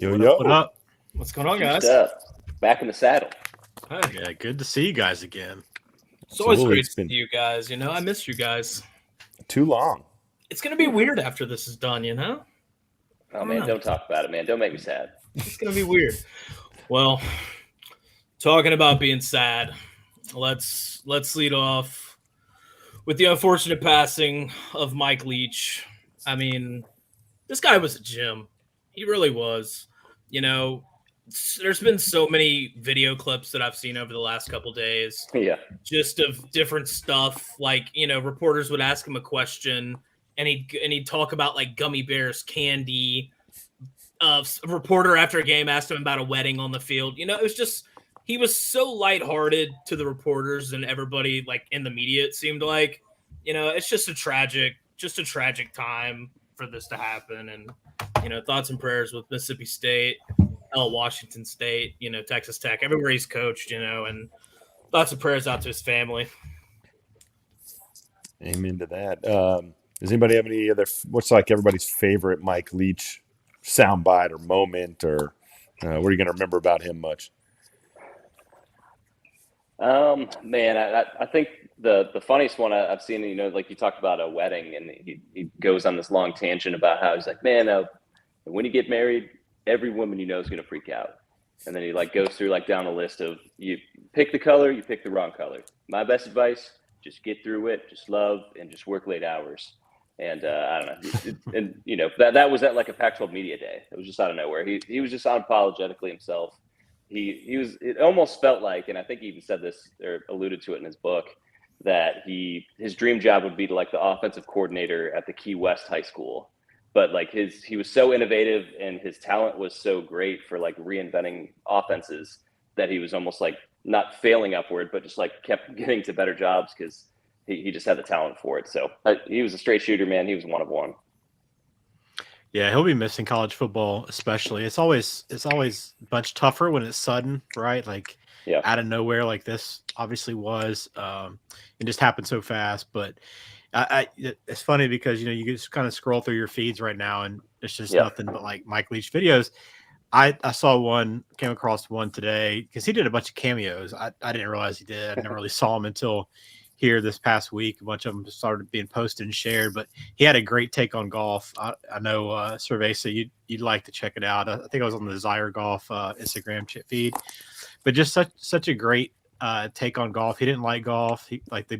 Yo, What yo. up? What up? What's going on, guys? Back in the saddle. Hey, Yeah, good to see you guys again. it's always Absolutely. great It's to been see you guys. You know, I missed you guys. too long. It's gonna be weird after this is done. You know, Oh man, don't talk about it, man. Don't make me sad. it's gonna be weird. Well, talking about being sad, let's lead off with the unfortunate passing of Mike Leach. I mean, this guy was a gem. He really was. You know, there's been so many video clips that I've seen over the last couple days, Yeah. just of different stuff. Like, you know, reporters would ask him a question, and he'd talk about like gummy bears, candy. A reporter after a game asked him about a wedding on the field. You know, it was just he was so lighthearted to the reporters and everybody like in the media. It seemed like, you know, it's just a tragic time for this to happen. And you know, thoughts and prayers with Mississippi State, Washington State, you know, Texas Tech, everywhere he's coached, you know, and thoughts and prayers out to his family. Amen to that. Does anybody have any other? What's like everybody's favorite Mike Leach soundbite or moment, or what are you going to remember about him much? Man, I think the funniest one I've seen, you know, like you talked about a wedding, and he goes on this long tangent about how he's like, man, when you get married, every woman you know is going to freak out. And then he like goes through like down a list of you pick the color, you pick the wrong color. My best advice, just get through it, just love, and just work late hours. And I don't know. And, you know, that was at like a Pac-12 media day. It was just out of nowhere. He was just unapologetically himself. He was, it almost felt like, and I think he even said this or alluded to it in his book, that his dream job would be like the offensive coordinator at the Key West high school. But like he was so innovative and his talent was so great for like reinventing offenses that he was almost like not failing upward, but just like kept getting to better jobs because he just had the talent for it. So he was a straight shooter, man. He was one of one. Yeah, he'll be missing college football, especially. It's always much tougher when it's sudden, right? Like out of nowhere, like this obviously was. It just happened so fast. But it's funny because you know you just kind of scroll through your feeds right now, and it's just nothing but like Mike Leach videos. I came across one today because he did a bunch of cameos. I didn't realize he did. I never really saw him until here this past week. A bunch of them started being posted and shared, but he had a great take on golf. I know Cerveza, you'd like to check it out. I think I was on the Zyre Golf Instagram feed, but just such a great take on golf. He didn't like golf.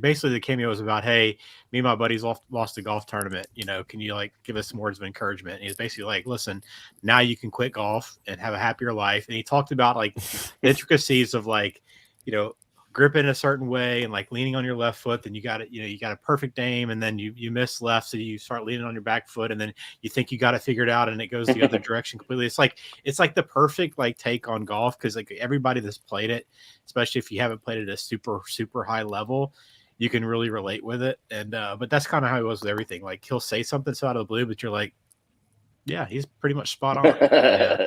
Basically the cameo was about, hey, me and my buddies lost a golf tournament. You know, can you like give us some words of encouragement? And he was basically like, listen, now you can quit golf and have a happier life. And he talked about like the intricacies of like, you know, grip in a certain way and like leaning on your left foot, then you got a perfect aim, and then you miss left, so you start leaning on your back foot, and then you think you got it figured out, and it goes the other direction completely. It's like the perfect like take on golf, because like everybody that's played it, especially if you haven't played it at a super super high level, you can really relate with it. And but that's kind of how he was with everything. Like he'll say something so out of the blue, but you're like, yeah, he's pretty much spot on.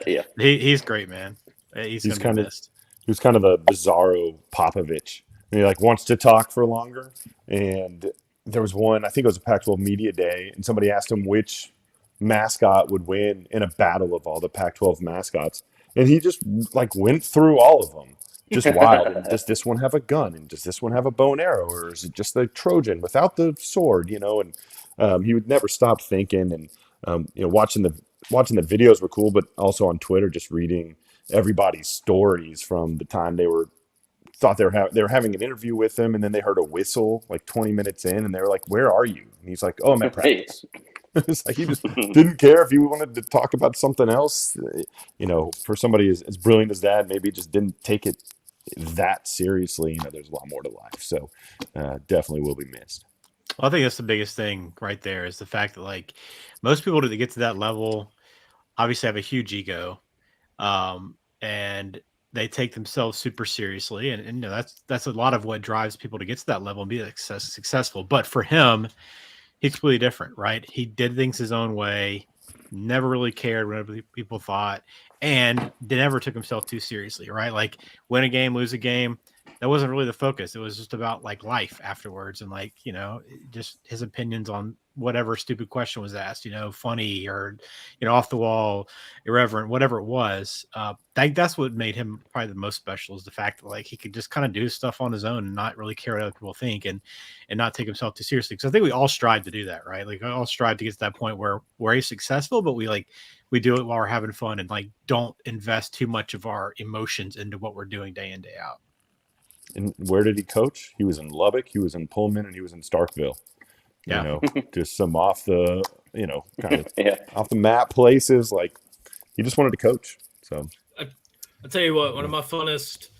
Yeah. He's great, man. He's kind of missed. He was kind of a bizarro Popovich. He like wants to talk for longer. And there was one, I think it was a Pac-12 media day, and somebody asked him which mascot would win in a battle of all the Pac-12 mascots. And he just like went through all of them. Just wild. And does this one have a gun? And does this one have a bow and arrow? Or is it just the Trojan without the sword? You know, and he would never stop thinking. And you know, watching the videos were cool, but also on Twitter, just reading everybody's stories from the time they were having an interview with him, and then they heard a whistle like 20 minutes in, and they were like, "Where are you?" And he's like, "Oh, I'm at practice." It's like he just didn't care if you wanted to talk about something else. You know, for somebody as brilliant as that, maybe just didn't take it that seriously. You know, there's a lot more to life, so definitely will be missed. Well, I think that's the biggest thing right there, is the fact that like most people that get to that level obviously have a huge ego. And they take themselves super seriously, and you know that's a lot of what drives people to get to that level and be successful. But for him, he's completely different, right? He did things his own way, never really cared what other people thought, and never took himself too seriously, right? Like win a game, lose a game, that wasn't really the focus. It was just about like life afterwards and like, just his opinions on whatever stupid question was asked, funny or, off the wall, irreverent, whatever it was. That's what made him probably the most special, is the fact that like he could just kind of do stuff on his own and not really care what other people think and not take himself too seriously. Because I think we all strive to do that, right? Like we all strive to get to that point where he's successful, but we do it while we're having fun and like don't invest too much of our emotions into what we're doing day in, day out. And where did he coach? He was in Lubbock, he was in Pullman, and he was in Starkville. Yeah. Just some off the, kind of off the map places. Like he just wanted to coach. So I'll tell you what, one of the funniest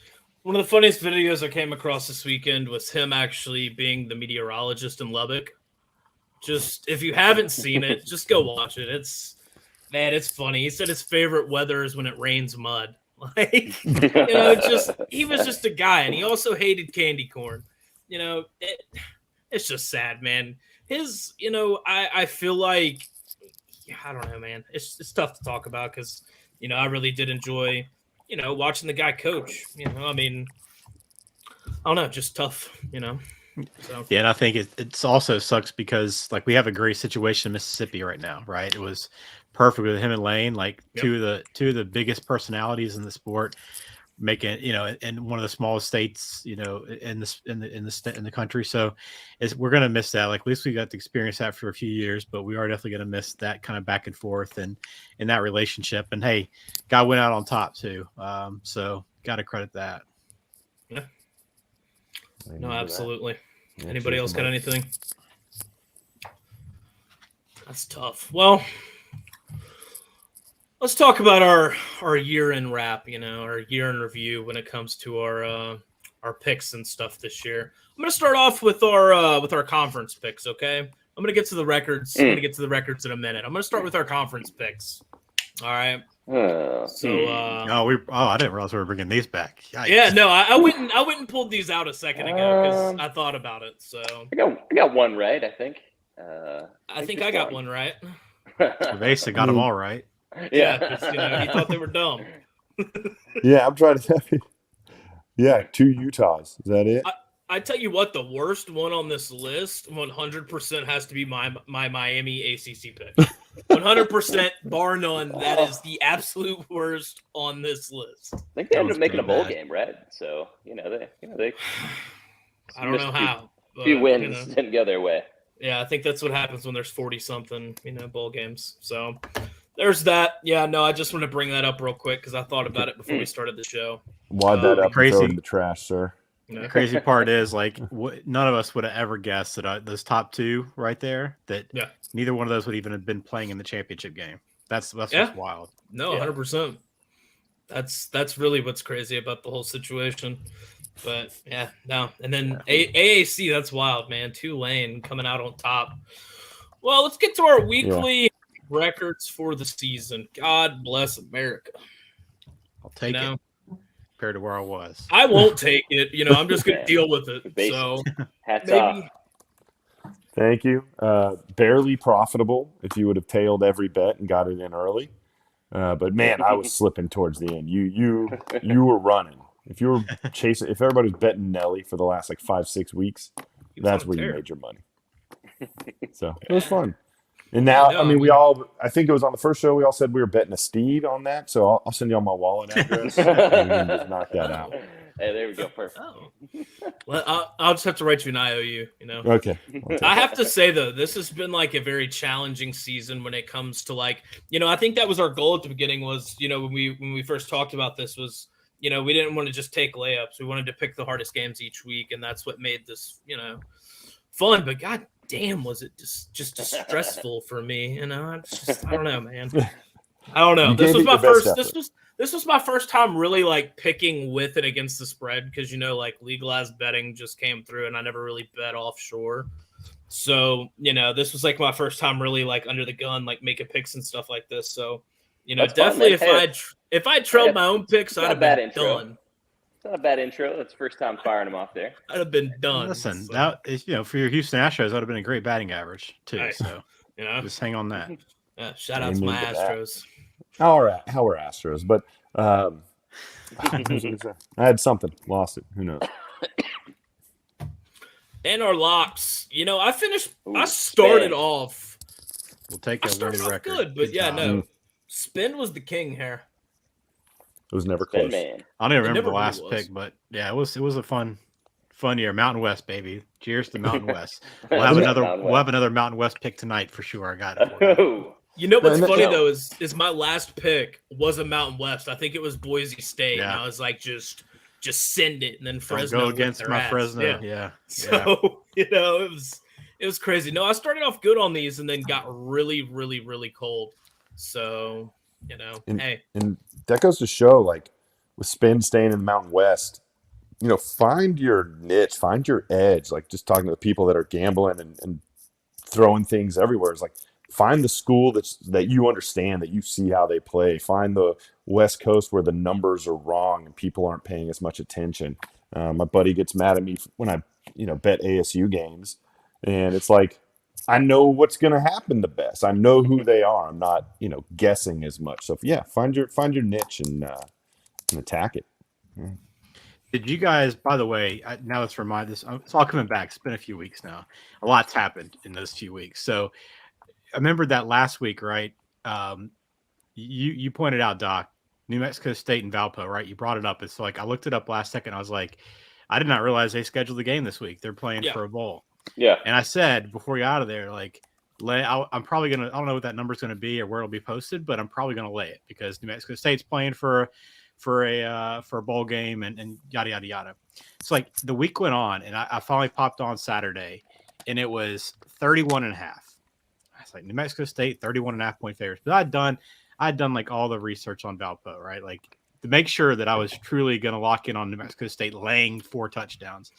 videos I came across this weekend was him actually being the meteorologist in Lubbock. Just, if you haven't seen it, just go watch it. It's funny. He said his favorite weather is when it rains mud. Like, he was just a guy, and he also hated candy corn. It's just sad, man. I feel like, I don't know, man. It's tough to talk about because, I really did enjoy, watching the guy coach. I mean, I don't know, just tough, So. Yeah, and I think it's also sucks because like we have a great situation in Mississippi right now, right? It was perfect with him and Lane, like two of the biggest personalities in the sport, making in one of the smallest states, in the country. So we're gonna miss that. Like at least we got to experience that for a few years, but we are definitely gonna miss that kind of back and forth and in that relationship. And hey, guy went out on top too. So gotta credit that. Yeah. No, absolutely. Anybody else got anything? That's tough. Well, let's talk about our year in wrap, our year in review when it comes to our picks and stuff this year. I'm going to start off with our conference picks, okay? I'm going to get to the records. I'm going to get to the records in a minute. I'm going to start with our conference picks. All right. I didn't realize we were bringing these back. Yikes. Yeah, no, I wouldn't pulled these out a second ago because I thought about it. So I got one right, I think. I think I got one right. Vesa got them all right. Yeah, he thought they were dumb. Yeah, I'm trying to tell you. Yeah, 2 Utahs. Is that it? I tell you what, the worst one on this list, 100% has to be my Miami ACC pick. 100%, bar none. That is the absolute worst on this list. I think they ended up making a bowl game, right? So they. I don't know how. A few wins didn't go their way. Yeah, I think that's what happens when there's 40-something, bowl games. So there's that. Yeah, no, I just want to bring that up real quick because I thought about it before we started the show. Wad that up and throw it in the trash, sir. The crazy part is, like, none of us would have ever guessed that those top two right there, that neither one of those would even have been playing in the championship game. That's what's wild. No, 100%. That's really what's crazy about the whole situation. But, yeah, no. And then AAC, that's wild, man. Tulane coming out on top. Well, let's get to our weekly records for the season. God bless America. I'll take it. Compared to where I was. I won't take it. I'm just going to deal with it. So, hats off. Thank you. Barely profitable if you would have tailed every bet and got it in early. But man, I was slipping towards the end. You were running. If you were chasing, if everybody was betting Nelly for the last 5-6 weeks, that's where you made your money. So it was fun. And now, I think it was on the first show, we all said we were betting a steed on that. So I'll send you all my wallet address and we can just knock that out. Hey, there we go. Perfect. Oh. Well, I'll just have to write you an IOU, Okay. I have to say, though, this has been a very challenging season when it comes to I think that was our goal at the beginning was, when we first talked about this was, we didn't want to just take layups. We wanted to pick the hardest games each week. And that's what made this, fun. But God damn, was it just stressful for me? I don't know, man. I don't know. This was my first. This was my first time really picking with and against the spread because legalized betting just came through and I never really bet offshore. So this was my first time really under the gun making picks and stuff like this. So That's definitely fun, if I trailed my own picks, I'd have been done. It's not a bad intro. That's the first time firing them off there. I'd have been done. Listen, that is, for your Houston Astros, that would have been a great batting average too. Right. So just hang on that. Yeah, shout out to my Astros. How are Astros? But I had something, lost it. Who knows? And our locks. I started off. We'll take a winning record. Good, but no. Spin was the king here. It was never close. Man. I don't even remember the last pick, but yeah, it was a fun year. Mountain West, baby. Cheers to Mountain West. We'll have another Mountain West pick tonight for sure. I got it for you. You know what's funny though is my last pick was a Mountain West. I think it was Boise State, and I was like, just send it, and then Fresno go against my Fresno. Yeah. So it was crazy. No, I started off good on these, and then got really, really, really cold. So and that goes to show, like with Spin staying in the Mountain West, find your niche, find your edge. Like just talking to the people that are gambling and throwing things everywhere. It's like, find the school that you understand, that you see how they play. Find the West Coast where the numbers are wrong and people aren't paying as much attention. My buddy gets mad at me when I, bet ASU games, and it's like, I know what's going to happen the best. I know who they are. I'm not, guessing as much. So yeah, find your niche and attack it. Yeah. Did you guys, by the way, now let's remind this, it's all coming back. It's been a few weeks now. A lot's happened in those few weeks. So I remember that last week, right? You pointed out, Doc, New Mexico State and Valpo, right? You brought it up. It's like, I looked it up last second. I was like, I did not realize they scheduled the game this week. They're playing for a bowl. Yeah. And I said, before you got out of there, like, I'm probably going to, I don't know what that number's going to be or where it'll be posted, but I'm probably going to lay it because New Mexico State's playing for a bowl game and yada, yada, yada. It's like the week went on and I finally popped on Saturday and it was 31.5. I was like, New Mexico State, 31.5 point favorites. But I'd done like all the research on Valpo, right? Like to make sure that I was truly going to lock in on New Mexico State laying 4 touchdowns.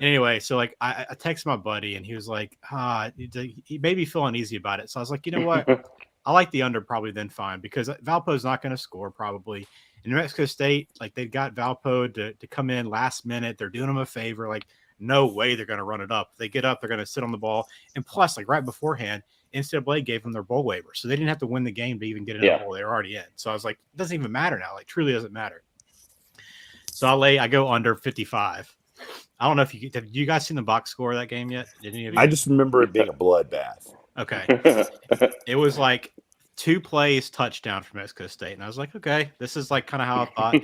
Anyway, so like I texted my buddy and he was like, he made me feel uneasy about it. So I was like, you know what? I like the under probably then fine because Valpo's not going to score probably. In New Mexico State, like they got Valpo to come in last minute. They're doing them a favor. Like no way they're going to run it up. If they get up, they're going to sit on the ball. And plus, like right beforehand, NCAA gave them their bowl waiver. So they didn't have to win the game to even get in the bowl. They were already in. So I was like, it doesn't even matter now. Like truly doesn't matter. So I go under 55. I don't know if you guys seen the box score of that game yet? Did any of you? I just remember it being a bloodbath. Okay. It was like 2 plays touchdown for Mexico State. And I was like, okay, this is like kind of how I thought.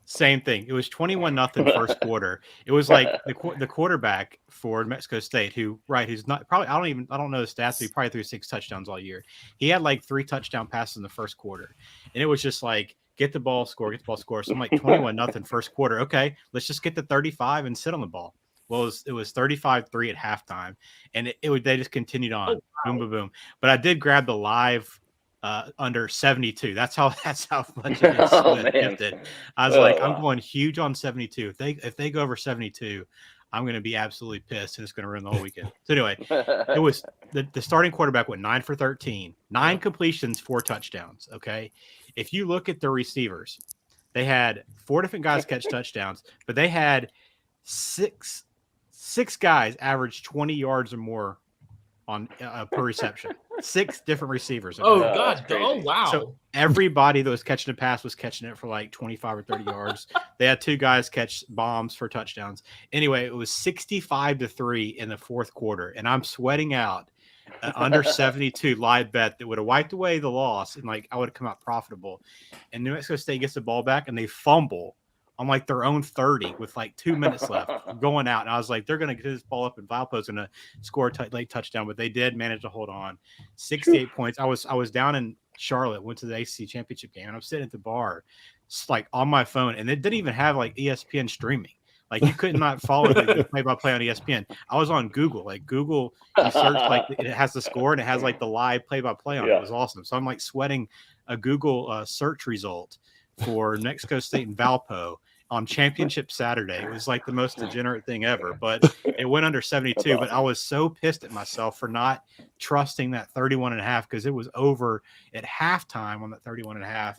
Same thing. It was 21-0 first quarter. It was like the quarterback for Mexico State, who's not probably I don't know the stats. He probably threw 6 touchdowns all year. He had like 3 touchdown passes in the first quarter, and it was just like get the ball, score. So I'm like 21-0 first quarter. Okay, let's just get to 35 and sit on the ball. Well, it was 35-3 at halftime, and they just continued on, boom, boom, boom. But I did grab the live. Under 72. That's how much it is gifted. I was like, I'm going huge on 72. If they go over 72, I'm going to be absolutely pissed and it's going to ruin the whole weekend. So anyway, it was the starting quarterback went 9 for 13, 9 completions, 4 touchdowns. Okay. If you look at the receivers, they had 4 different guys catch touchdowns, but they had six guys average 20 yards or more on per reception. 6 different receivers. Oh God! Oh wow! So everybody that was catching a pass was catching it for like 25 or 30 yards. They had 2 guys catch bombs for touchdowns. Anyway, it was 65-3 in the fourth quarter, and I'm sweating out under 72 live bet that would have wiped away the loss, and like I would have come out profitable. And New Mexico State gets the ball back, and they fumble on like their own 30 with like 2 minutes left going out. And I was like, they're going to get this ball up and Valpo's going to score a late touchdown, but they did manage to hold on. 68 points. I was down in Charlotte, went to the ACC championship game, and I'm sitting at the bar, like on my phone, and it didn't even have like ESPN streaming. Like you could not follow the play-by-play on ESPN. I was on Google. Like Google, you search like it has the score and it has like the live play-by-play on it. It was awesome. So I'm like sweating a Google search result for Mexico State and Valpo on championship Saturday. It was like the most degenerate thing ever, but it went under 72. But I was so pissed at myself for not trusting that 31.5 because it was over at halftime on that 31.5.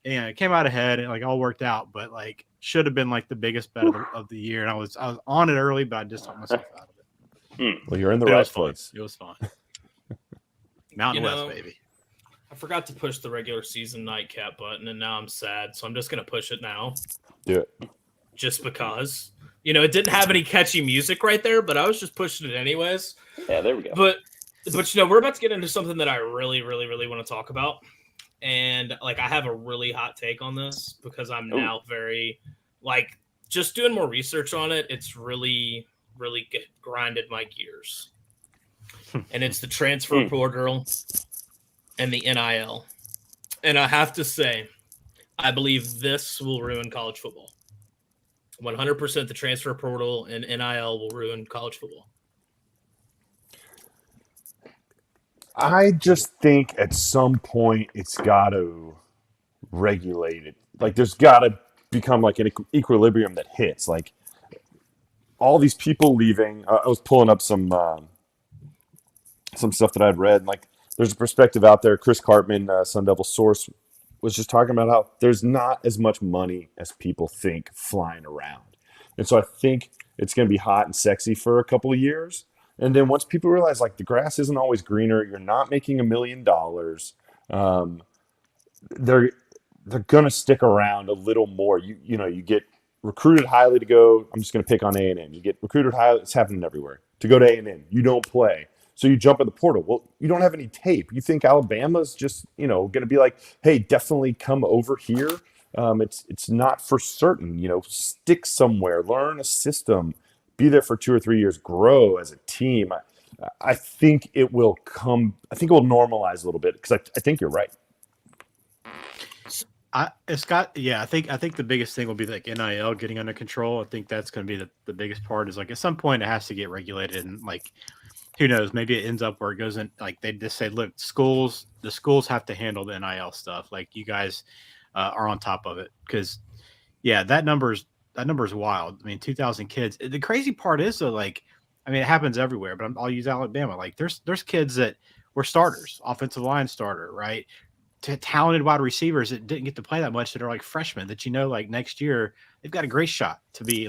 And it came out ahead and like all worked out, but like should have been like the biggest bet of the year. And I was on it early, but I just took myself out of it. Well, you're in the right place. It was fun. Mountain West, baby. I forgot to push the regular season nightcap button, and now I'm sad. So I'm just going to push it now. Do it. Just because. It didn't have any catchy music right there, but I was just pushing it anyways. Yeah, there we go. But we're about to get into something that I really, really, really want to talk about. And I have a really hot take on this because I'm now very just doing more research on it. It's really, really grinded my gears. And it's the transfer portal and the NIL. And I have to say, I believe this will ruin college football. 100% the transfer portal and NIL will ruin college football. I just think at some point it's got to regulate it. There's got to become an equilibrium that hits. All these people leaving. I was pulling up some stuff that I'd read. There's a perspective out there. Chris Cartman, Sun Devil Source, was just talking about how there's not as much money as people think flying around. And so I think it's going to be hot and sexy for a couple of years. And then once people realize the grass isn't always greener, you're not making $1 million. They're going to stick around a little more. You get recruited highly to go. I'm just going to pick on A&M. You get recruited highly. It's happening everywhere. To go to A&M, you don't play. So you jump in the portal. Well, you don't have any tape. You think Alabama's just, going to be hey, definitely come over here. It's not for certain. Stick somewhere, learn a system, be there for 2 or 3 years, grow as a team. I think it will come. I think it will normalize a little bit because I think you're right. I think the biggest thing will be NIL getting under control. I think that's going to be the biggest part. Is at some point it has to get regulated, and who knows? Maybe it ends up where it goes in. They just say, look, the schools have to handle the NIL stuff. You guys are on top of it because, that number's wild. I mean, 2,000 kids. The crazy part is though, it happens everywhere. But I'll use Alabama. There's kids that were starters, offensive line starter, right? Talented wide receivers that didn't get to play that much that are freshmen that next year they've got a great shot to be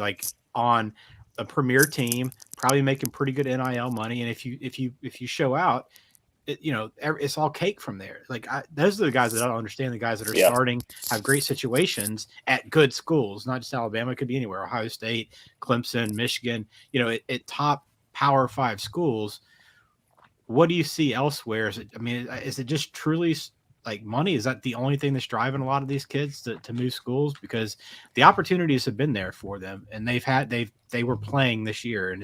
on a premier team, probably making pretty good NIL money. And if you show out, it's all cake from there. Those are the guys that I don't understand. The guys that are starting have great situations at good schools, not just Alabama. It could be anywhere. Ohio State, Clemson, Michigan. At top Power 5 schools. What do you see elsewhere? Is it just truly money? Is that the only thing that's driving a lot of these kids to move schools? Because the opportunities have been there for them, and they were playing this year, and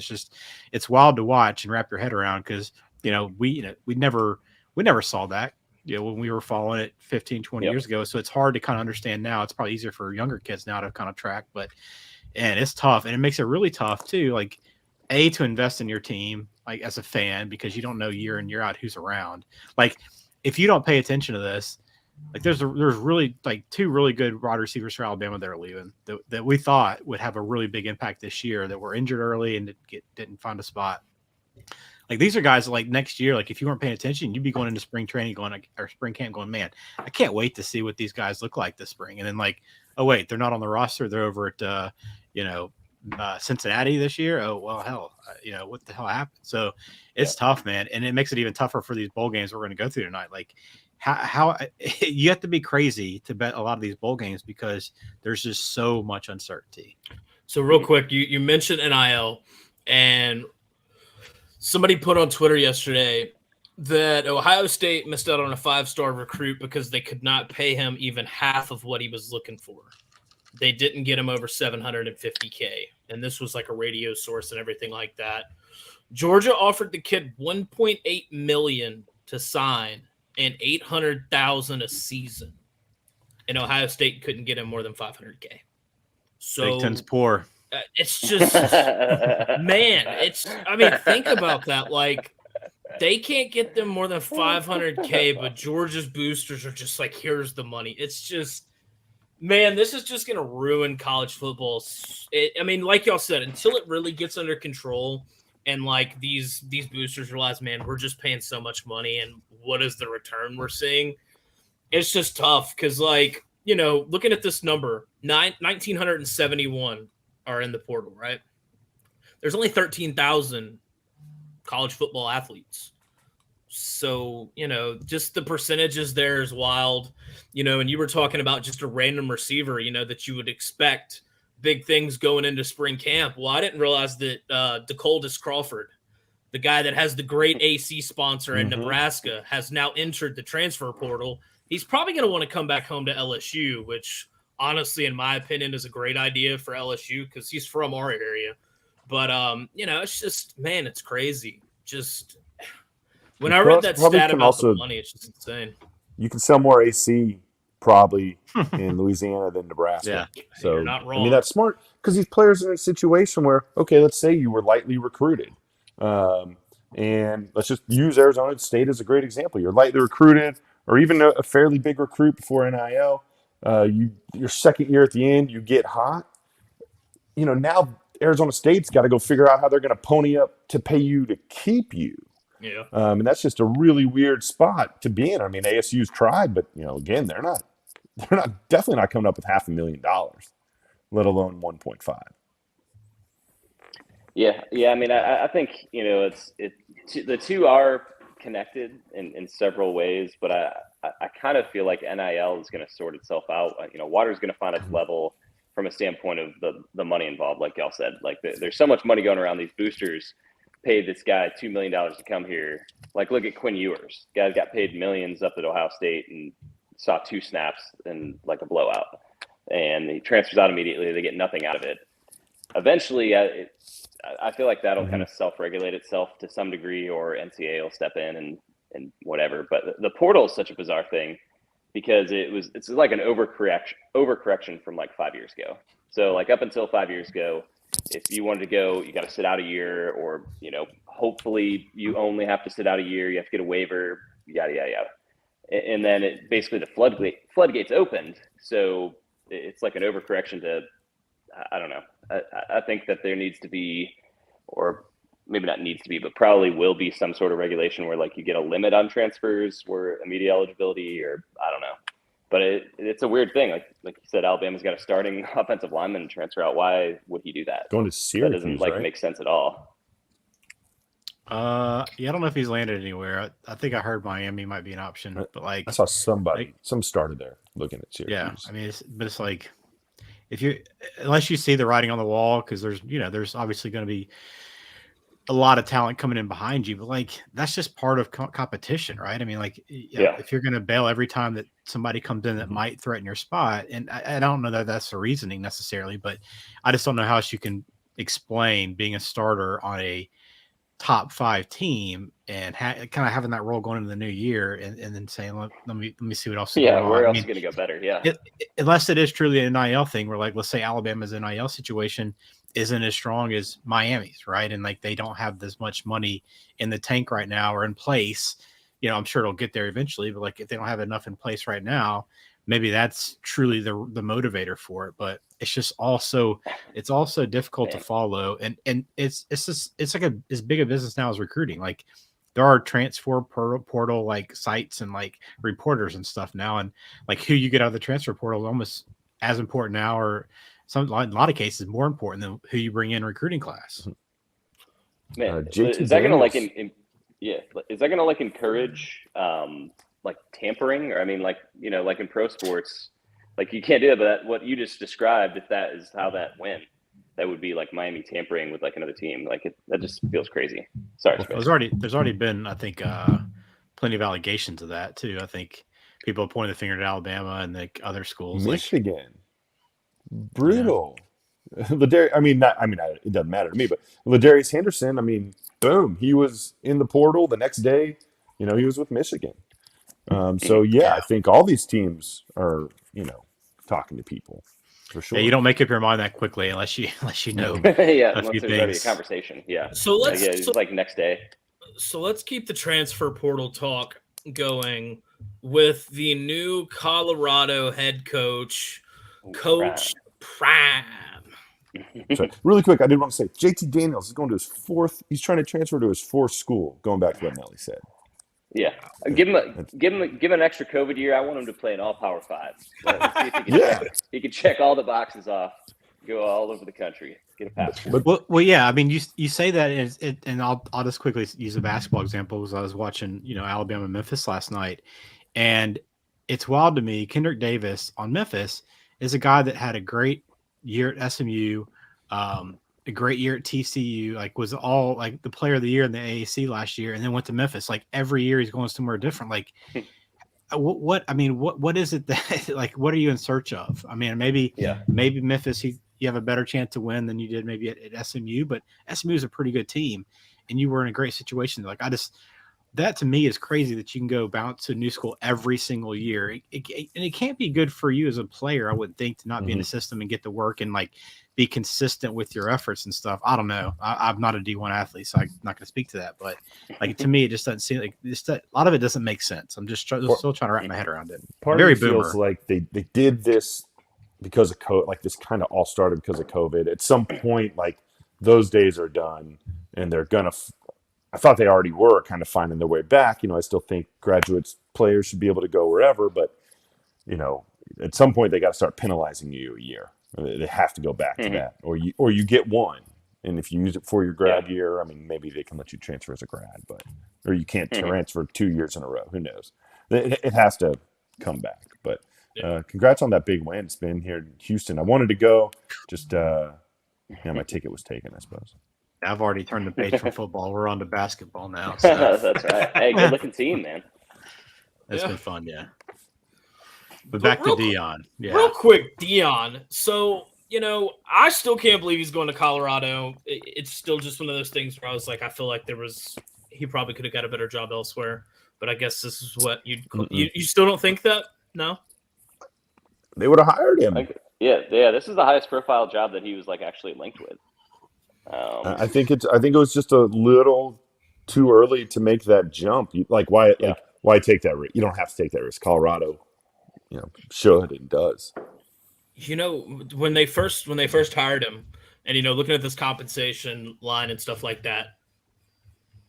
it's wild to watch and wrap your head around because we never saw that when we were following it 15, 20 years ago. So it's hard to kind of understand now. It's probably easier for younger kids now to kind of track, but it's tough, and it makes it really tough too. To invest in your team as a fan because you don't know year in year out who's around. If you don't pay attention to this, there's really 2 really good wide receivers for Alabama that are leaving that we thought would have a really big impact this year that were injured early and didn't find a spot. These are guys next year, if you weren't paying attention, you'd be going into spring training or spring camp going, man, I can't wait to see what these guys look like this spring. And then oh wait, they're not on the roster. They're over at, Cincinnati this year. Oh, well, hell, what the hell happened? So it's tough, man. And it makes it even tougher for these bowl games we're going to go through tonight. How you have to be crazy to bet a lot of these bowl games because there's just so much uncertainty. So real quick, you mentioned NIL, and somebody put on Twitter yesterday that Ohio State missed out on a 5-star recruit because they could not pay him even half of what he was looking for. They didn't get him over $750K, and this was a radio source and everything like that. Georgia offered the kid $1.8 million to sign and $800,000 a season, and Ohio State couldn't get him more than $500K. So Big Ten's poor. It's just, man. Think about that. They can't get them more than $500K, but Georgia's boosters are just here's the money. It's just. Man, this is just going to ruin college football. Like y'all said, until it really gets under control and these boosters realize, man, we're just paying so much money and what is the return we're seeing? It's just tough because, looking at this number, 1,971 are in the portal, right? There's only 13,000 college football athletes. So, just the percentages there is wild, and you were talking about just a random receiver, that you would expect big things going into spring camp. Well, I didn't realize that DeColdis Crawford, the guy that has the great AC sponsor in Nebraska, has now entered the transfer portal. He's probably going to want to come back home to LSU, which honestly, in my opinion, is a great idea for LSU because he's from our area. But, it's just, man, it's crazy. Just when I read that stat about the money, it's just insane. You can sell more AC probably in Louisiana than Nebraska. Yeah, so you're not wrong. I mean, that's smart because these players are in a situation where, okay, let's say you were lightly recruited. And let's just use Arizona State as a great example. You're lightly recruited or even a fairly big recruit before NIL. Your second year at the end, you get hot. Now Arizona State's got to go figure out how they're going to pony up to pay you to keep you. Yeah. And that's just a really weird spot to be in. I mean, ASU's tried, but again, they're definitely not coming up with $500,000, let alone 1.5. Yeah. I mean, I think the two are connected in several ways, but I kind of feel like NIL is going to sort itself out. Water's going to find its level from a standpoint of the money involved. Like y'all said, like there's so much money going around. These boosters paid this guy $2 million to come here. Like, look at Quinn Ewers. Guys got paid millions up at Ohio State and saw 2 snaps and like a blowout. And he transfers out immediately. They get nothing out of it. Eventually, I feel like that'll kind of self-regulate itself to some degree, or NCAA will step in and whatever. But the portal is such a bizarre thing because it's like an overcorrection from like 5 years ago. So like up until 5 years ago, if you wanted to go, you got to sit out a year, or hopefully you only have to sit out a year. You have to get a waiver, yada yada yada. And then it basically the floodgates opened. So it's like an overcorrection to, I don't know. I think that there needs to be, or maybe not needs to be, but probably will be some sort of regulation where like you get a limit on transfers or immediate eligibility, or I don't know. But it's a weird thing. Like you said, Alabama's got a starting offensive lineman transfer out. Why would he do that? Going to Syracuse, that doesn't right? make sense at all. I don't know if he's landed anywhere. I think I heard Miami might be an option, but like I saw some started there looking at Syracuse. Yeah, I mean, it's like unless you see the writing on the wall, because there's obviously going to be a lot of talent coming in behind you, but like that's just part of competition, right? I mean, like if you're going to bail every time that somebody comes in that might threaten your spot, and I don't know that that's the reasoning necessarily, but I just don't know how else you can explain being a starter on a top 5 team and kind of having that role going into the new year, and then saying, let me see what else. Yeah, where else is going to go better? Yeah, unless it is truly an NIL thing, where like let's say Alabama's NIL situation isn't as strong as Miami's, right? And like they don't have this much money in the tank right now or in place. I'm sure it'll get there eventually, but like if they don't have enough in place right now, maybe that's truly the motivator for it. But it's just also difficult to follow, and it's like as big a business now as recruiting. Like there are transfer portal like sites and like reporters and stuff now, and like who you get out of the transfer portal is almost as important now, or in a lot of cases more important than who you bring in recruiting class. Man, is that going to is that going to like encourage like tampering? Or I mean, like like in pro sports, like you can't do it, but what you just described, if that is how that went, that would be like Miami tampering with like another team. Like that just feels crazy. Sorry. Well, there's already been, I think, plenty of allegations of that too. I think people pointing the finger at Alabama and the other schools. Michigan, brutal. Yeah. It doesn't matter to me, but Ladarius Henderson, I mean, boom, he was in the portal the next day. He was with Michigan. I think all these teams are, talking to people for sure. Yeah, you don't make up your mind that quickly unless you know. Unless there's already a conversation. Yeah. So it's like next day. So let's keep the transfer portal talk going with the new Colorado head coach, Coach Prime. Sorry. Really quick, I did want to say JT Daniels is going to his 4th. He's trying to transfer to his 4th school. Going back to what Nelly said. Yeah, give him an extra COVID year. I want him to play in all Power 5. Let's see if he can check all the boxes off, go all over the country, get a passport. Well, yeah. I mean, you say that, and I'll just quickly use a basketball example, because I was watching Alabama Memphis last night, and it's wild to me. Kendrick Davis on Memphis is a guy that had a great year at SMU, a great year at TCU, like was all like the player of the year in the AAC last year, and then went to Memphis. Like every year he's going somewhere different. Like what is it that like what are you in search of? I mean, maybe Memphis you have a better chance to win than you did maybe at SMU, but SMU is a pretty good team, and you were in a great situation. Like that to me is crazy that you can go bounce to a new school every single year. And it can't be good for you as a player, I would think, to not be in the system and get to work and like be consistent with your efforts and stuff. I don't know. I'm not a D1 athlete, so I'm not going to speak to that. But like to me, it just doesn't seem like a lot of it doesn't make sense. I'm just still trying to wrap my head around it. Part Very of me feels like they did this because of COVID. Like this kind of all started because of COVID. At some point, like those days are done, and they're gonna. I thought they already were kind of finding their way back. I still think graduates players should be able to go wherever, but at some point they got to start penalizing you a year. They have to go back to that, or you get one, and if you use it for your grad year, I mean, maybe they can let you transfer as a grad, or you can't transfer 2 years in a row. Who knows? It has to come back. But congrats on that big win. It's been here in Houston. I wanted to go, just my ticket was taken, I suppose. I've already turned the page from football. We're on to basketball now. So. That's right. Hey, good looking team, man. It's been fun, yeah. But back to Dion. Yeah. Real quick, Dion. So, I still can't believe he's going to Colorado. It's still just one of those things where I was like, I feel like he probably could have got a better job elsewhere. But I guess this is what you still don't think that? No? They would have hired him. This is the highest profile job that he was like actually linked with. I think it was just a little too early to make that jump. Why take that risk? You don't have to take that risk. Colorado, should and does. When they first hired him, and looking at this compensation line and stuff like that,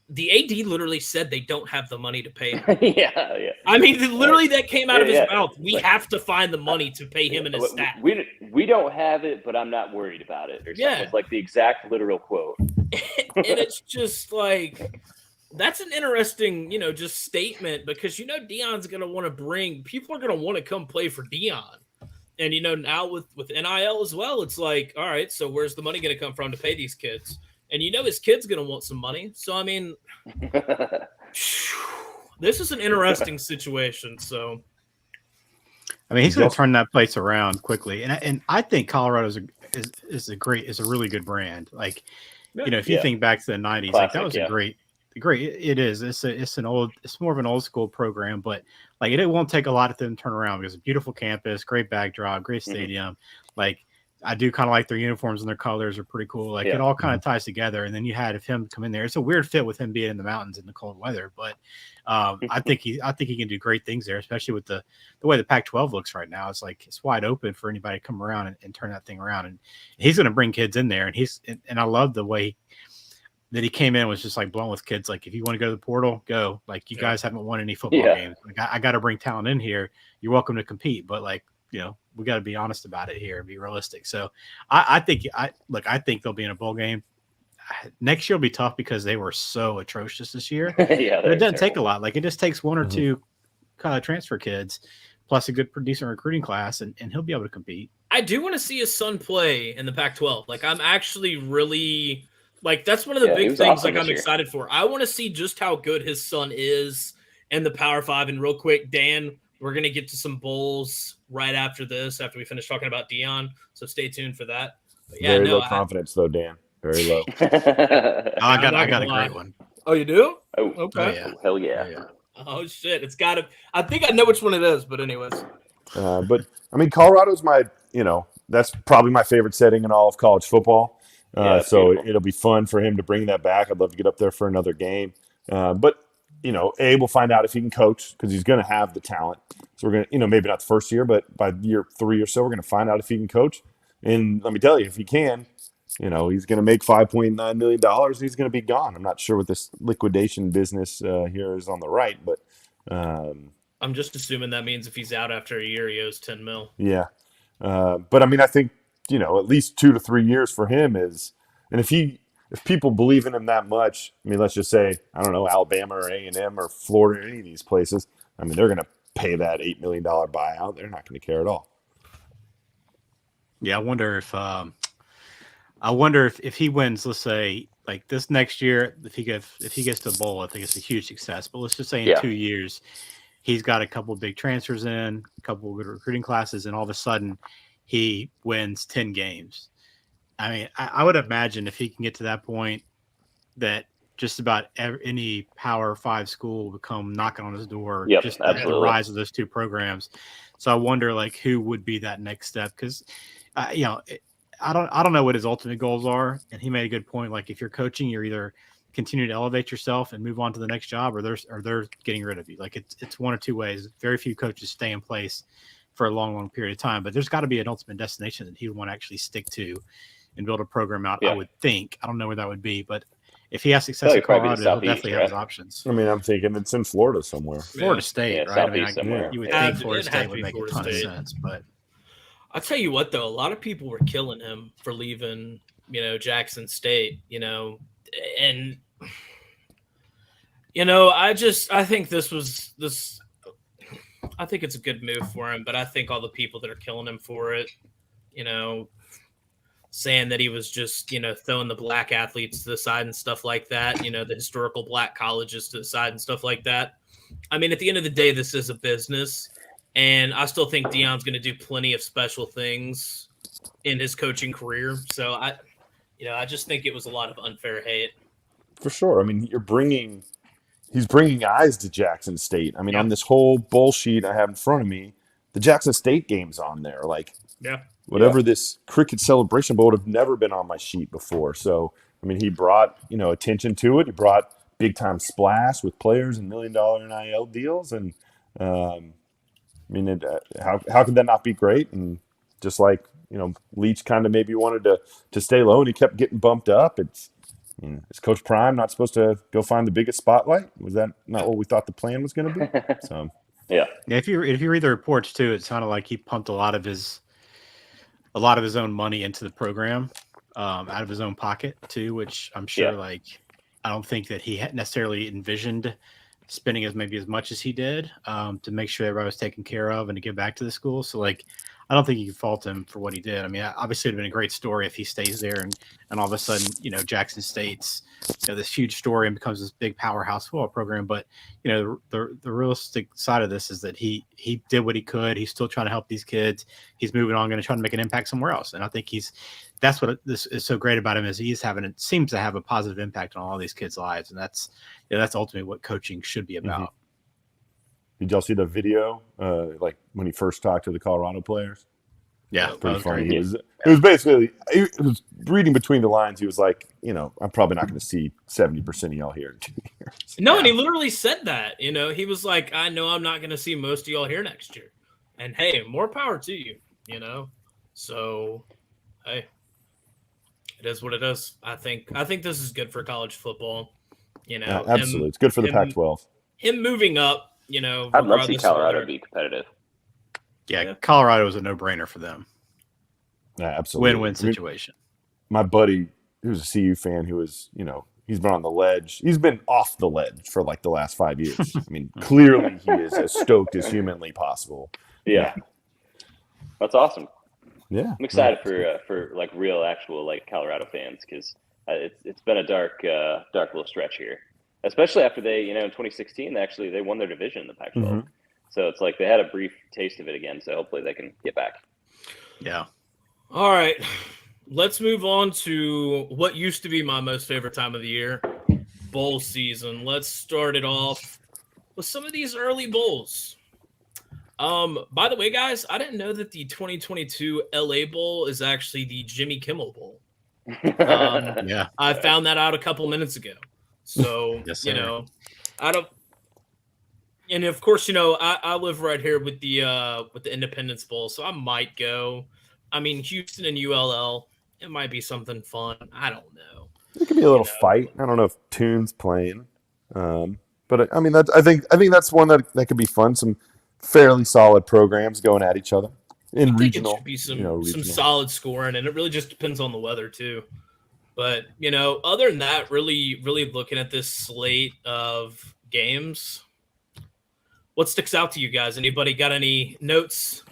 the AD literally said they don't have the money to pay him. yeah. I mean, literally that came out of his mouth. We have to find the money to pay him and his staff. We don't have it, but I'm not worried about it. Or something. It's like the exact literal quote. And it's just like, that's an interesting, just statement because, Dion's going to want to people are going to want to come play for Dion. And, now with NIL as well, it's like, all right, so where's the money going to come from to pay these kids? And his kid's going to want some money. So, I mean, this is an interesting situation. So, I mean, he's going to turn that place around quickly. And I think Colorado is a really good brand. Like, if you think back to the 90s, like that was a great. It is. It's more of an old school program, but like it won't take a lot of them to turn around because it's a beautiful campus, great backdrop, great stadium. Like, I do kind of like their uniforms and their colors are pretty cool. Like it all kind of ties together. And then you had him come in there. It's a weird fit with him being in the mountains in the cold weather, but I think he can do great things there, especially with the way the Pac-12 looks right now. It's like it's wide open for anybody to come around and turn that thing around. And he's going to bring kids in there. And I love the way that he came in was just like blowing with kids. Like if you want to go to the portal, go. Like you guys haven't won any football games. Like I got to bring talent in here. You're welcome to compete, but like. We got to be honest about it here and be realistic. So I think they'll be in a bowl game. Next year will be tough because they were so atrocious this year. But it doesn't take a lot. Like it just takes one or two kind of transfer kids plus a good, decent recruiting class, and he'll be able to compete. I do want to see his son play in the Pac-12. Like I'm actually really like that's one of the big things awesome I'm excited for. I want to see just how good his son is in the Power 5. And real quick, Dan, we're going to get to some bowls right after this, after we finish talking about Dion. So stay tuned for that. But Very low confidence, though, Dan. Very low. I got a great one. Oh, you do? Oh, okay. Oh, yeah. Hell yeah. Oh, shit. It's got to – I think I know which one it is, but anyways. But, I mean, Colorado's that's probably my favorite setting in all of college football. So it'll be fun for him to bring that back. I'd love to get up there for another game. But – we'll find out if he can coach because he's going to have the talent. So we're going to, maybe not the first year, but by year 3 or so, we're going to find out if he can coach. And let me tell you, if he can, he's going to make $5.9 million. And he's going to be gone. I'm not sure what this liquidation business here is on the right, but I'm just assuming that means if he's out after a year, he owes $10 million. Yeah. But I mean, I think, at least 2 to 3 years for him is, and if people believe in him that much, I mean, let's just say, I don't know, Alabama or A&M or Florida or any of these places, I mean, they're going to pay that $8 million buyout. They're not going to care at all. Yeah, I wonder if he wins, let's say, like this next year, if he gets to the bowl, I think it's a huge success. But let's just say in 2 years, he's got a couple of big transfers in, a couple of good recruiting classes, and all of a sudden he wins 10 games. I mean, I would imagine if he can get to that point that just about any Power 5 school will come knocking on his door. Yep, just absolutely. the rise of those two programs. So I wonder, like, who would be that next step? Because, I don't know what his ultimate goals are. And he made a good point. Like, if you're coaching, you're either continue to elevate yourself and move on to the next job, or they're getting rid of you. Like, it's one or two ways. Very few coaches stay in place for a long, long period of time. But there's got to be an ultimate destination that he would want to actually stick to and build a program out. I would think. I don't know where that would be, but if he has success in Colorado, he'll definitely have his options. I mean, I'm thinking it's in Florida somewhere. Florida State, right? I mean, somewhere. You would think Florida State would make a ton of sense, but I'll tell you what, though, a lot of people were killing him for leaving, Jackson State, and I think I think it's a good move for him, but I think all the people that are killing him for it, saying that he was just, throwing the black athletes to the side and stuff like that, the historical black colleges to the side and stuff like that. I mean, at the end of the day, this is a business, and I still think Deion's going to do plenty of special things in his coaching career. So I just think it was a lot of unfair hate. For sure. I mean, he's bringing eyes to Jackson State. I mean, on this whole bowl sheet I have in front of me, the Jackson State game's on there. Like, whatever this cricket celebration bowl would have never been on my sheet before. So, I mean, he brought, attention to it. He brought big time splash with players and $1 million NIL deals. And, how could that not be great? And just like, Leach kind of maybe wanted to stay low and he kept getting bumped up. Is Coach Prime not supposed to go find the biggest spotlight? Was that not what we thought the plan was going to be? So, yeah. If you read the reports too, it sounded like he pumped a lot of his own money into the program, out of his own pocket too, which I'm sure, I don't think that he had necessarily envisioned spending as much as he did, to make sure everybody was taken care of and to give back to the school. So I don't think you can fault him for what he did. I mean, obviously it'd been a great story if he stays there and all of a sudden, Jackson State's, this huge story and becomes this big powerhouse football program. But, the realistic side of this is that he did what he could. He's still trying to help these kids. He's moving on, going to try to make an impact somewhere else. And I think that's what this is so great about him, is it seems to have a positive impact on all these kids' lives. And that's ultimately what coaching should be about. Mm-hmm. Did y'all see the video, like when he first talked to the Colorado players? Yeah, pretty funny. It was basically, he was reading between the lines. He was like, I'm probably not going to see 70% of y'all here in 2 years. No, and he literally said that. He was like, I know I'm not going to see most of y'all here next year. And hey, more power to you, So, hey, it is what it is. I think this is good for college football. Absolutely. It's good for the Pac-12. Him moving up, I'd love to see Colorado be competitive. Yeah, Colorado is a no-brainer for them. Yeah, absolutely. Win-win situation. My buddy, who's a CU fan, who was, he's been on the ledge. He's been off the ledge for like the last 5 years. I mean, clearly he is as stoked as humanly possible. Yeah. That's awesome. Yeah. I'm excited for like real, actual like Colorado fans, because it's been a dark little stretch here. Especially after they, in 2016, they won their division in the Pac-12. Mm-hmm. So it's like they had a brief taste of it again. So hopefully they can get back. Yeah. All right. Let's move on to what used to be my most favorite time of the year, bowl season. Let's start it off with some of these early bowls. By the way, guys, I didn't know that the 2022 LA Bowl is actually the Jimmy Kimmel Bowl. Yeah. I found that out a couple minutes ago. So, yes, I don't, and of course, I live right here with the Independence Bowl, so I might go. I mean, Houston and ULL, it might be something fun. I don't know. It could be a little fight. I don't know if Tune's playing, but I mean, I think that's one that could be fun. Some fairly solid programs going at each other in regional. It should be some solid scoring, and it really just depends on the weather too. But, other than that, really, really looking at this slate of games, what sticks out to you guys? Anybody got any notes?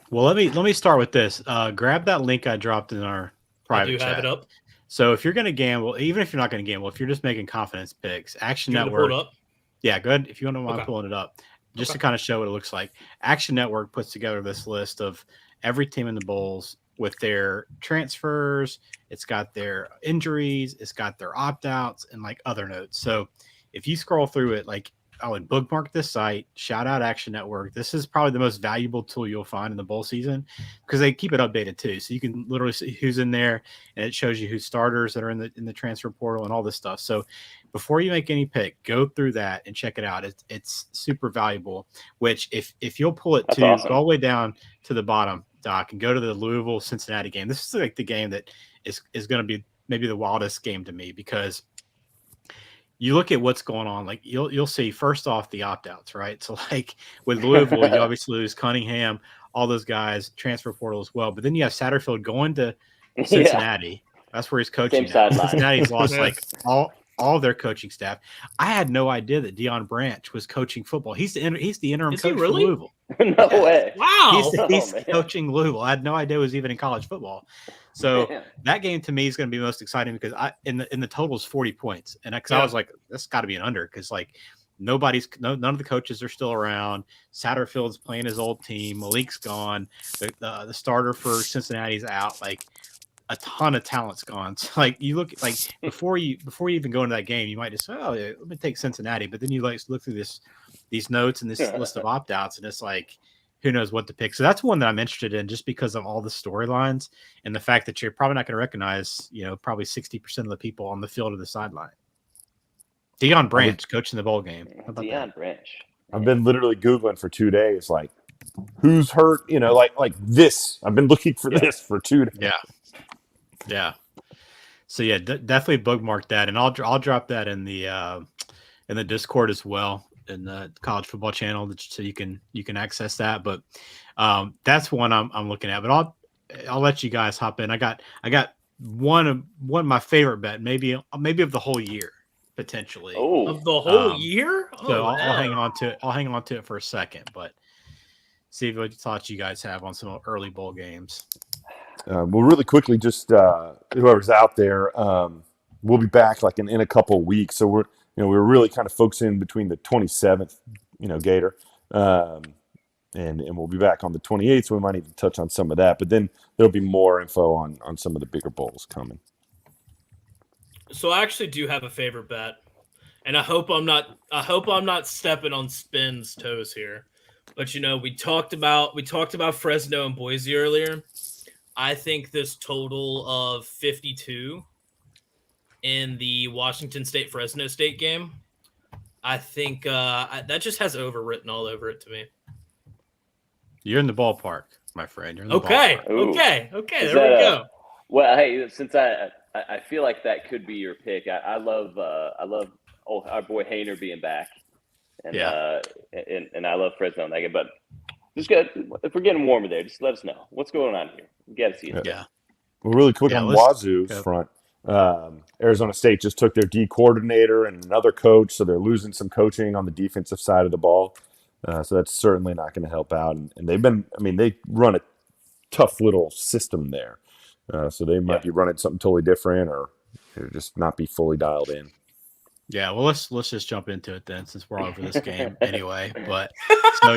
Well, let me start with this. Grab that link I dropped in our private I do chat. have it up. So if you're going to gamble, even if you're not going to gamble, if you're just making confidence picks, Action Do you want to pull Network. it up? Yeah, good. If you don't mind Okay. pulling it up, just Okay. to kind of show what it looks like. Action Network puts together this list of every team in the bowls with their transfers. It's got their injuries. It's got their opt-outs and like other notes. So if you scroll through it, like I would bookmark this site. Shout out Action Network. This is probably the most valuable tool you'll find in the bowl season because they keep it updated too. So you can literally see who's in there, and it shows you who's starters that are in the transfer portal and all this stuff. So before you make any pick, go through that and check it out. It's super valuable. Which if you'll pull it That's to awesome. go all the way down to the bottom, Doc, and go to the Louisville Cincinnati game. This is like the game that is going to be maybe the wildest game to me because you look at what's going on. Like you'll see first off the opt-outs, right? So like with Louisville, you obviously lose Cunningham, all those guys, transfer portal as well. But then you have Satterfield going to Cincinnati. Yeah. That's where he's coaching. Cincinnati's lost like all their coaching staff. I had no idea that Deion Branch was coaching football. He's the interim Is coach he really? for Louisville. No way. Wow. He's coaching Louisville. I had no idea it was even in college football. So that game to me is going to be most exciting because in the total is 40 points. And because I was like, that's got to be an under because like none of the coaches are still around. Satterfield's playing his old team. Malik's gone. The starter for Cincinnati's out. Like a ton of talent's gone. So like you look like before you even go into that game, you might just say, oh, yeah, let me take Cincinnati. But then you like look through these notes and this list of opt-outs, and it's like who knows what to pick. So that's one that I'm interested in just because of all the storylines and the fact that you're probably not going to recognize, probably 60% of the people on the field or the sideline. Deion Branch coaching the bowl game. How about Deion Branch. I've been literally Googling for 2 days, like who's hurt, like this. I've been looking for this for 2 days. Yeah. So yeah, definitely bookmark that, and I'll drop that in the Discord as well in the college football channel, so you can access that. But that's one I'm looking at. But I'll let you guys hop in. I got one of my favorite bet, maybe of the whole year potentially. Oh, of the whole year. So I'll hang on to it. I'll hang on to it for a second, but see what thoughts you guys have on some early bowl games. Well, really quickly, just whoever's out there, we'll be back like in a couple of weeks. So we're really kind of focusing between the 27th, Gator, and we'll be back on the 28th. So we might even touch on some of that, but then there'll be more info on some of the bigger bowls coming. So I actually do have a favorite bet, and I hope I'm not stepping on Spin's toes here. But we talked about Fresno and Boise earlier. I think this total of 52 in the Washington State Fresno State game, I think that just has overwritten all over it to me. You're in the ballpark, my friend. You're in the ballpark. Okay. There we go. Well, hey, since I feel like that could be your pick. I love our boy Hainer being back, and and I love Fresno in that game. But just if we're getting warmer there, just let us know what's going on here. We got to see it. Yeah. Well, really quick on Wazoo's front. Arizona State just took their D coordinator and another coach, so they're losing some coaching on the defensive side of the ball. So that's certainly not going to help out. And they run a tough little system there. So they might be running something totally different or just not be fully dialed in. Yeah, well, let's just jump into it then, since we're all over this game anyway. But so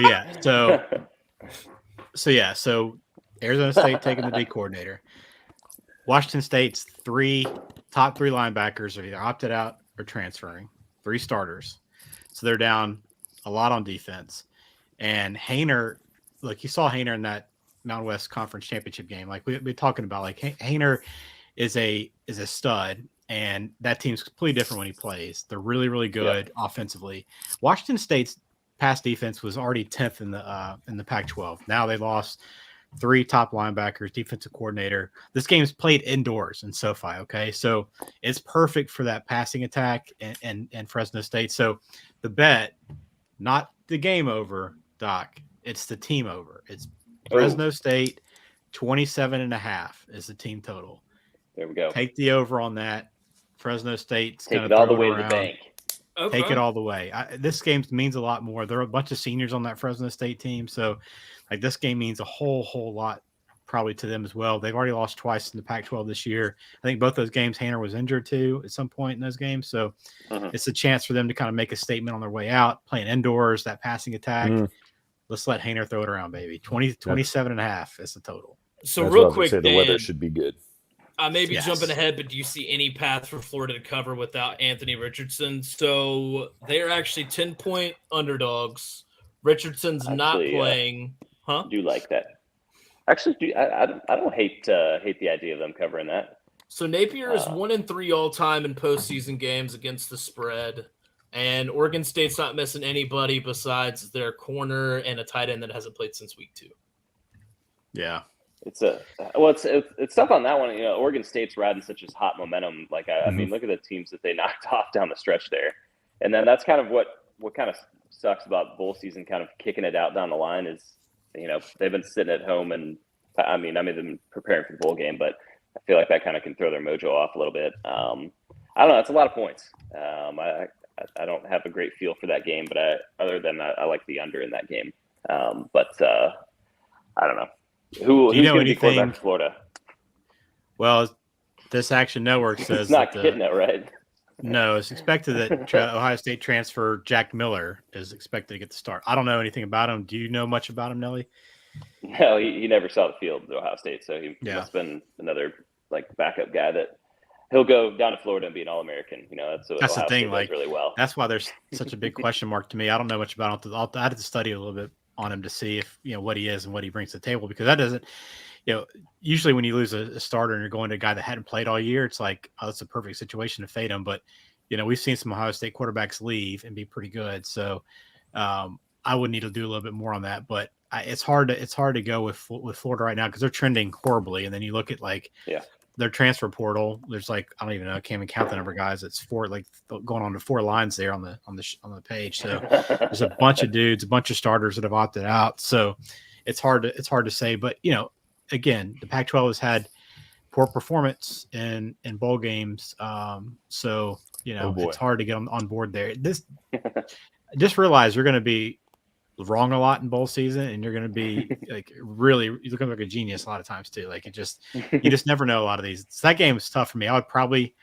Arizona State taking the D coordinator. Washington State's top three linebackers are either opted out or transferring. 3 starters, so they're down a lot on defense. And Hainer, look, you saw Hainer in that Mountain West Conference Championship game. Like we're talking about, like Hainer is a stud. And that team's completely different when he plays. They're really, really good offensively. Washington State's pass defense was already 10th in the Pac-12. Now they lost 3 top linebackers, defensive coordinator. This game's played indoors in SoFi. Okay, so it's perfect for that passing attack and Fresno State. So the bet, not the game over, Doc. It's the team over. It's Fresno State 27.5 is the team total. There we go. Take the over on that. Fresno State's take it all the way to the bank. Okay. Take it all the way. This game means a lot more. There are a bunch of seniors on that Fresno State team, so like this game means a whole lot probably to them as well. They've already lost twice in the Pac-12 this year. I think both those games Hanner was injured too at some point in those games, so it's a chance for them to kind of make a statement on their way out, playing indoors, that passing attack. Let's let Hanner throw it around, baby. 27 and a half is the total. So That's real quick, the Dan, weather should be good. I may be jumping ahead, but do you see any path for Florida to cover without Anthony Richardson? So they're actually 10-point underdogs. Richardson's not playing. Huh? Do like that. Actually, I don't hate the idea of them covering that. So Napier is 1-3 all time in postseason games against the spread, and Oregon State's not missing anybody besides their corner and a tight end that hasn't played since week 2. Yeah, it's tough on that one. You know, Oregon State's riding such a hot momentum. Like I mean, look at the teams that they knocked off down the stretch there, and then that's kind of what kind of sucks about bowl season, kind of kicking it out down the line is, you know, they've been sitting at home, and I mean they've been preparing for the bowl game, but I feel like that kind of can throw their mojo off a little bit. I don't know. It's a lot of points. I don't have a great feel for that game, but other than that, I like the under in that game. But I don't know. Who's going to be quarterback for Florida? Well, this Action Network says it's not getting it right. No, it's expected that Ohio State transfer Jack Miller is expected to get the start. I don't know anything about him. Do you know much about him, Nelly? No, he never saw the field at Ohio State, so he must have been another like backup guy that he'll go down to Florida and be an All-American. You know, that's Ohio the thing. State like does really well. That's why there's such a big question mark to me. I don't know much about him. I had to study a little bit on him to see if what he is and what he brings to the table, because that doesn't. Usually when you lose a starter and you're going to a guy that hadn't played all year, it's like, oh, that's a perfect situation to fade him. But we've seen some Ohio State quarterbacks leave and be pretty good. So I would need to do a little bit more on that. But it's hard to go with Florida right now because they're trending horribly. And then you look at their transfer portal. There's I don't even know. I can't even count the number of guys. It's going on to 4 lines there on the page. So there's a bunch of dudes, a bunch of starters that have opted out. So it's hard to say. But again, the Pac-12 has had poor performance in bowl games. So it's hard to get on board there. Just realize you're going to be wrong a lot in bowl season, and you're going to be really you're looking like a genius a lot of times too. You just never know a lot of these. So that game is tough for me. I would probably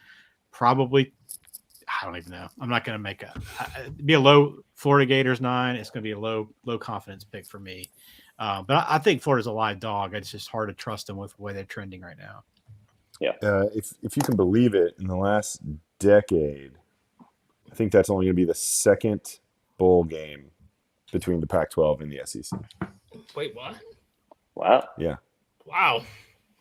I don't even know. I'm not going to it'd be a low Florida Gators 9. It's going to be a low confidence pick for me. But I think Florida's a live dog. It's just hard to trust them with the way they're trending right now. Yeah. If you can believe it, in the last decade, I think that's only going to be the second bowl game between the Pac-12 and the SEC. Wait, what? Wow. Yeah. Wow.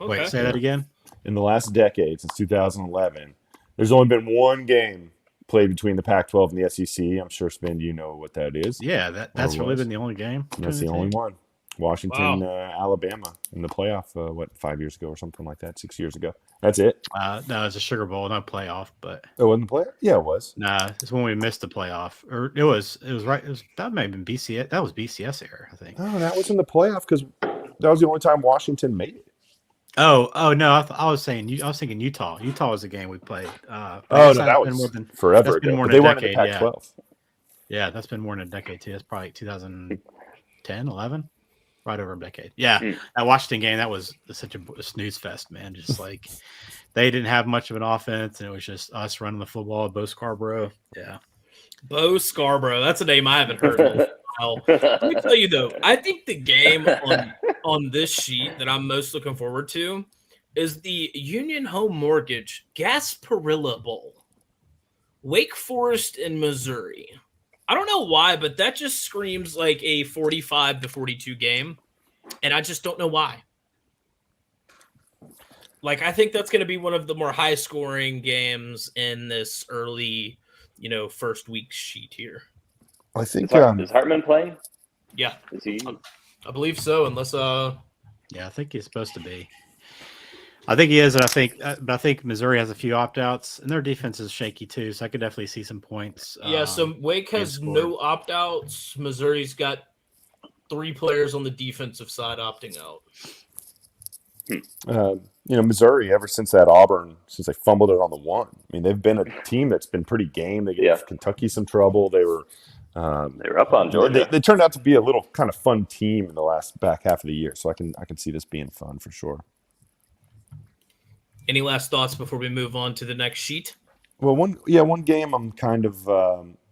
Okay. Wait, say that again? In the last decade, since 2011, there's only been one game played between the Pac-12 and the SEC. I'm sure, Spin, you know what that is. Yeah, that's really been the only game. That's the only one. Washington, Alabama in the playoff, 5 years ago or something like that, 6 years ago. That's it. No, it's a Sugar Bowl, not playoff, but it wasn't the playoff? Yeah, it was. Nah, it's when we missed the playoff. Or it was right. That may have been BCS. That was BCS era, I think. No, that was in the playoff because that was the only time Washington made it. Oh no, I was thinking Utah. Utah was the game we played. No, that was more than forever ago. But they weren't in the Pac-12. Yeah, that's been more than a decade too. That's probably 2010, 11. Right over a decade. Yeah. That Washington game, that was such a snooze fest, man. Just they didn't have much of an offense, and it was just us running the football. Bo Scarborough. Yeah. Bo Scarborough. That's a name I haven't heard in a while. Let me tell you, though, I think the game on this sheet that I'm most looking forward to is the Union Home Mortgage Gasparilla Bowl. Wake Forest in Missouri. I don't know why, but that just screams like a 45-42 game, and I just don't know why. I think that's going to be one of the more high-scoring games in this early, first week sheet here. I think is Hartman playing? Yeah, is he? I believe so. Unless yeah, I think he's supposed to be. I think he is, and I think Missouri has a few opt-outs, and their defense is shaky too. So I could definitely see some points. Yeah, so Wake has no opt-outs. Missouri's got 3 players on the defensive side opting out. Missouri, ever since that Auburn, since they fumbled it on the one, I mean, they've been a team that's been pretty game. They gave Kentucky some trouble. They were up on Georgia. They turned out to be a little kind of fun team in the last back half of the year. So I can see this being fun for sure. Any last thoughts before we move on to the next sheet? Well, one game I'm kind of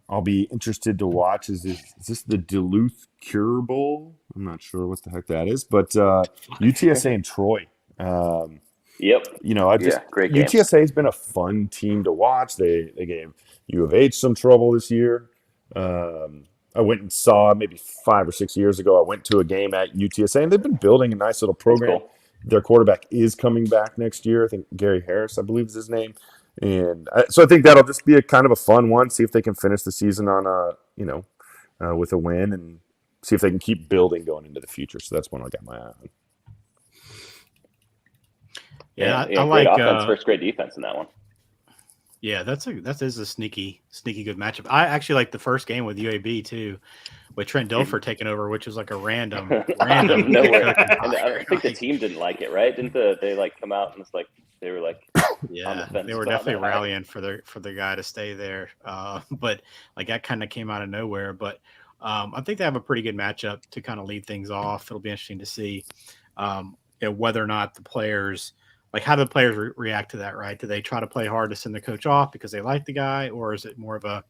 I'll be interested to watch is this the Duluth Cure Bowl? I'm not sure what the heck that is, but UTSA and Troy. Yep. Great game. UTSA has been a fun team to watch. They gave U of H some trouble this year. I went and saw maybe 5 or 6 years ago. I went to a game at UTSA, and they've been building a nice little program. Cool. Their quarterback is coming back next year. I think Gary Harris, I believe, is his name. And so I think that'll just be a kind of a fun one. See if they can finish the season on with a win, and see if they can keep building going into the future. So that's one I got my eye on. Yeah, I like offense versus great defense in that one. Yeah, that is a sneaky good matchup. I actually like the first game with UAB too, with Trent Dilfer taking over, which was like a random nowhere. And I think the team didn't like it, right? Didn't they like come out and it's like they were like on the fence? They were definitely rallying for the guy to stay there. But like that kind of came out of nowhere. But I think they have a pretty good matchup to kind of lead things off. It'll be interesting to see whether or not the players. Like, how do the players react to that, right? Do they try to play hard to send the coach off because they like the guy? Or is it more of a,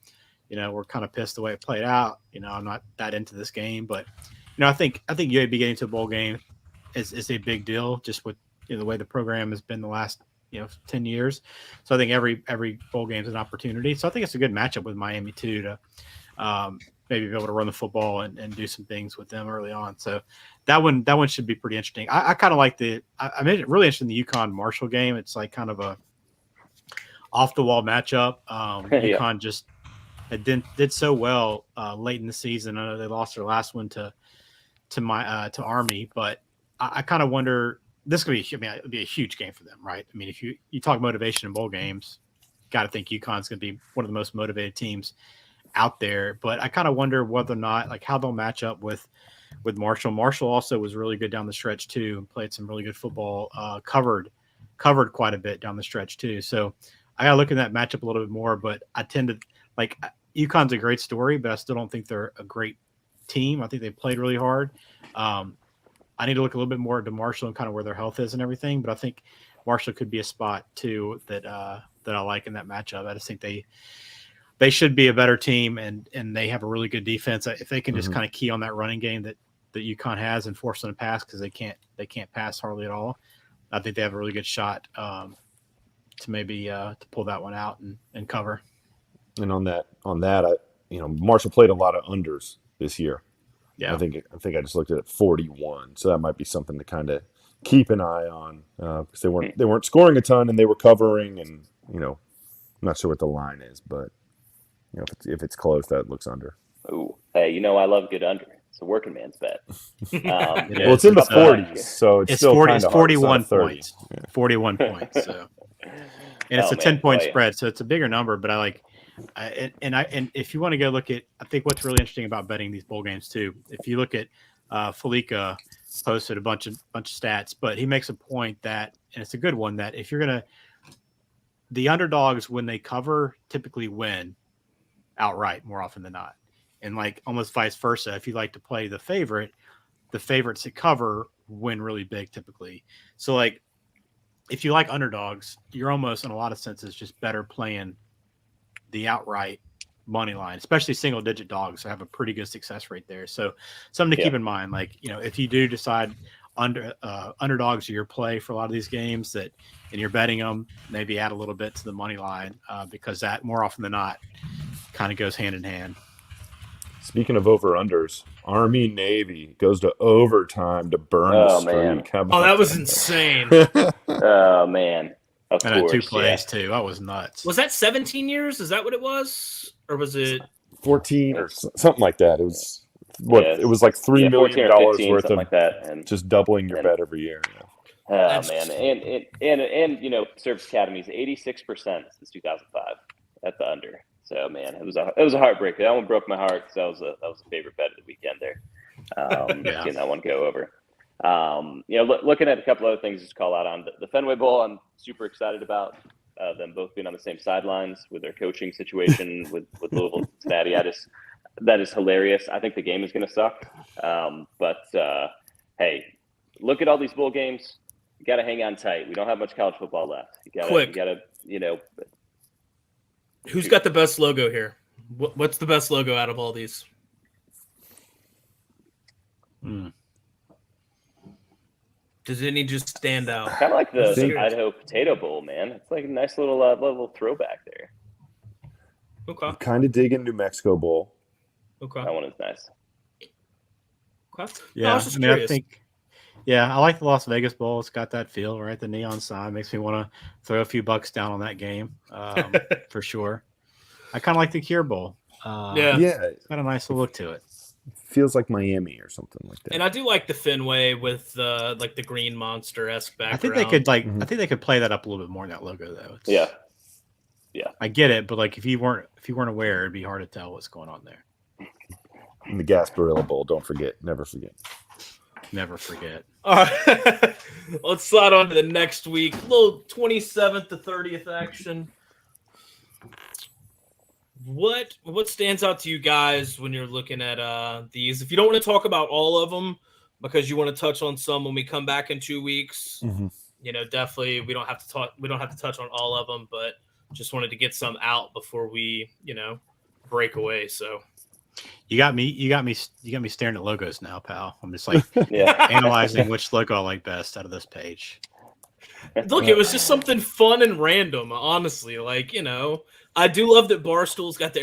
we're kind of pissed the way it played out. I'm not that into this game. But, I think UAB getting to a bowl game is a big deal just with the way the program has been the last, 10 years. So I think every bowl game is an opportunity. So I think it's a good matchup with Miami, too, to maybe be able to run the football and do some things with them early on. So that one should be pretty interesting. I kind of like I made it really interesting, the UConn Marshall game. It's like kind of a off the wall matchup. UConn just did so well late in the season. I know they lost their last one to Army, but I kind of wonder, this could be, it'd be a huge game for them, right? I mean, if you talk motivation in bowl games, got to think UConn's going to be one of the most motivated teams out there. But I kind of wonder whether or not, like, how they'll match up with Marshall. Marshall also was really good down the stretch too, and played some really good football, covered quite a bit down the stretch too. So I got to look at that matchup a little bit more, but I tend to like UConn's a great story, but I still don't think they're a great team. I think they played really hard. I need to look a little bit more into Marshall and kind of where their health is and everything, but I think Marshall could be a spot too that I like in that matchup. I just think they should be a better team, and they have a really good defense. If they can just kind of key on that running game that UConn has and force them to pass, because they can't pass hardly at all, I think they have a really good shot to maybe to pull that one out and cover. And on that, Marshall played a lot of unders this year. Yeah, I think I just looked at it 41, so that might be something to kind of keep an eye on, because they weren't scoring a ton and they were covering, and I'm not sure what the line is, but if it's close, that looks under. Oh, hey, I love good under. It's a working man's bet. Well, it's in the 40s, so it's still 40, kind of 41 points. Yeah. 41 points. So, and it's a 10-point spread, so it's a bigger number. But I like, and if you want to go look at, I think what's really interesting about betting these bowl games too. If you look at Felica posted a bunch of stats, but he makes a point that, and it's a good one, that if you're the underdogs, when they cover, typically win outright more often than not, and like almost vice versa. If you like to play the favorites that cover win really big typically. So like, if you like underdogs, you're almost in a lot of senses just better playing the outright money line, especially single digit dogs have a pretty good success rate there. So something to keep in mind, like, if you do decide underdogs are your play for a lot of these games, and you're betting them, maybe add a little bit to the money line, because that more often than not kind of goes hand in hand. Speaking of over-unders, Army Navy goes to overtime to burn the streak. That was insane. Oh, man. Of course, 2 plays, too. That was nuts. Was that 17 years? Is that what it was? Or was it 14 or something like that? It was it was like $3 million worth of like that, and just doubling your bet every year. Oh, man. And Service Academy's 86% since 2005 at the under. So, man, it was a heartbreaker. That one broke my heart, because that was a favorite bet of the weekend there. Seeing that one go over. Looking at a couple other things to call out on the Fenway Bowl, I'm super excited about them both being on the same sidelines with their coaching situation with Louisville and Cincinnati. That is hilarious. I think the game is going to suck. Hey, look at all these bowl games. You got to hang on tight. We don't have much college football left. You got to. Who's got the best logo here? What's the best logo out of all these? Does any just stand out? Kind of like the Idaho Potato Bowl, man. It's like a nice little throwback there. Okay. I'm kind of digging New Mexico Bowl. Okay. That one is nice. Okay. Yeah, I like the Las Vegas Bowl. It's got that feel, right? The neon sign makes me want to throw a few bucks down on that game, for sure. I kind of like the Cure Bowl. It's got a nice look to it. Feels like Miami or something like that. And I do like the Fenway with the green monster-esque background. I think they could I think they could play that up a little bit more in that logo though. Yeah. I get it, but like if you weren't aware, it'd be hard to tell what's going on there. And the Gasparilla Bowl, don't forget. Never forget. Never forget. All right. Let's slide on to the next week. A little 27th to 30th action. What stands out to you guys when you're looking at these? If you don't want to talk about all of them because you want to touch on some when we come back in 2 weeks, definitely we don't have to touch on all of them, but just wanted to get some out before we, break away. So you got me staring at logos now, pal. I'm just like analyzing which logo I like best out of this page. Look, it was just something fun and random, honestly. I do love that Barstool's got the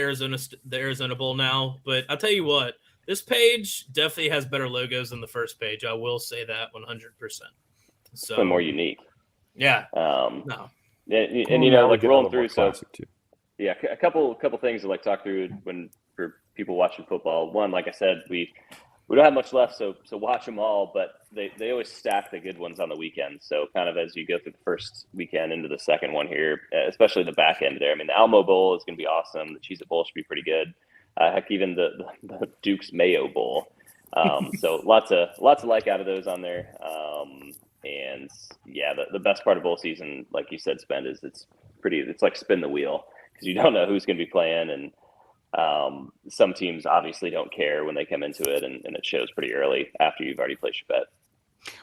Arizona Bowl now, but I'll tell you what, this page definitely has better logos than the first page. I will say that 100%. So more unique. Yeah. No. And rolling through. So yeah, a couple things to talk through for people watching football. One, like I said, we don't have much left, so watch them all. But they always stack the good ones on the weekend. So kind of as you go through the first weekend into the second one here, especially the back end there. I mean, the Alamo Bowl is going to be awesome. The Cheez-It Bowl should be pretty good. Heck, even the Duke's Mayo Bowl. So lots of like out of those on there. And yeah, the best part of bowl season, like you said, Spend, is it's like spin the wheel because you don't know who's going to be playing, and some teams obviously don't care when they come into it, and it shows pretty early after you've already placed your bet.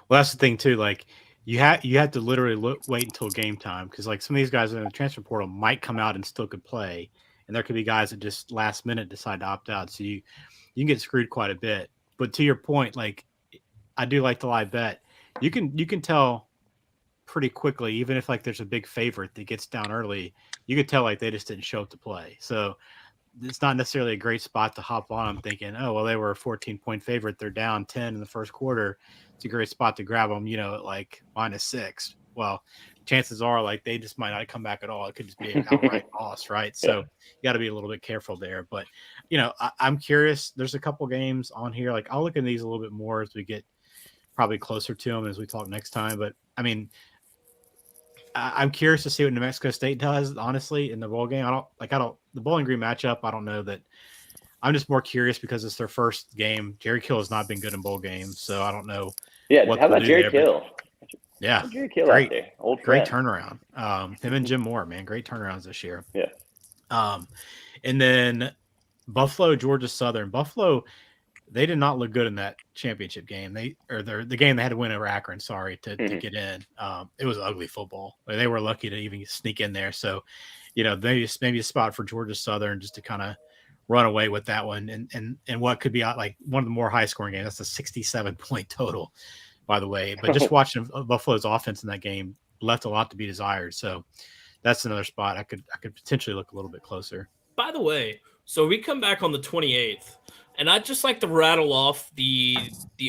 Well, that's the thing too. Like you had to literally wait until game time because some of these guys in the transfer portal might come out and still could play, and there could be guys that just last minute decide to opt out. So you can get screwed quite a bit. But to your point, I do like the live bet. You can tell pretty quickly, even if there's a big favorite that gets down early, you could tell they just didn't show up to play. So it's not necessarily a great spot to hop on. I'm thinking, oh, well, they were a 14-point favorite. They're down 10 in the first quarter. It's a great spot to grab them, at -6. Well, chances are they just might not come back at all. It could just be an outright loss, right? So you got to be a little bit careful there. But, I'm curious. There's a couple games on here. I'll look at these a little bit more as we get probably closer to them as we talk next time. But, I mean, I'm curious to see what New Mexico State does, honestly, in the bowl game. The Bowling Green matchup. I don't know that. I'm just more curious because it's their first game. Jerry Kill has not been good in bowl games, so I don't know. Yeah, how about Jerry Kill? Yeah, Jerry Kill out there. Great turnaround. Him and Jim Moore, man, great turnarounds this year. Yeah. And then Buffalo, Georgia Southern. Buffalo, they did not look good in that championship game. The game they had to win over Akron. Sorry to get in. It was ugly football. They were lucky to even sneak in there. So, maybe a spot for Georgia Southern just to kind of run away with that one. And what could be one of the more high scoring games. That's a 67-point total, by the way. But just watching Buffalo's offense in that game left a lot to be desired. So that's another spot I could potentially look a little bit closer. By the way, so we come back on the 28th. And I'd just like to rattle off the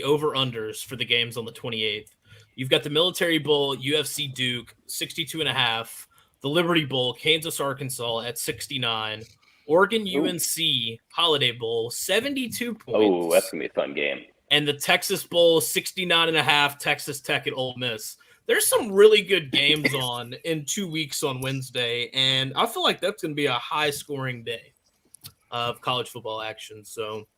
over-unders for the games on the 28th. You've got the Military Bowl, UFC Duke, 62.5. The Liberty Bowl, Kansas, Arkansas at 69. Oregon UNC Holiday Bowl, 72 points. Oh, that's going to be a fun game. And the Texas Bowl, 69.5, Texas Tech at Ole Miss. There's some really good games on in 2 weeks on Wednesday, and I feel like that's going to be a high-scoring day of college football action. So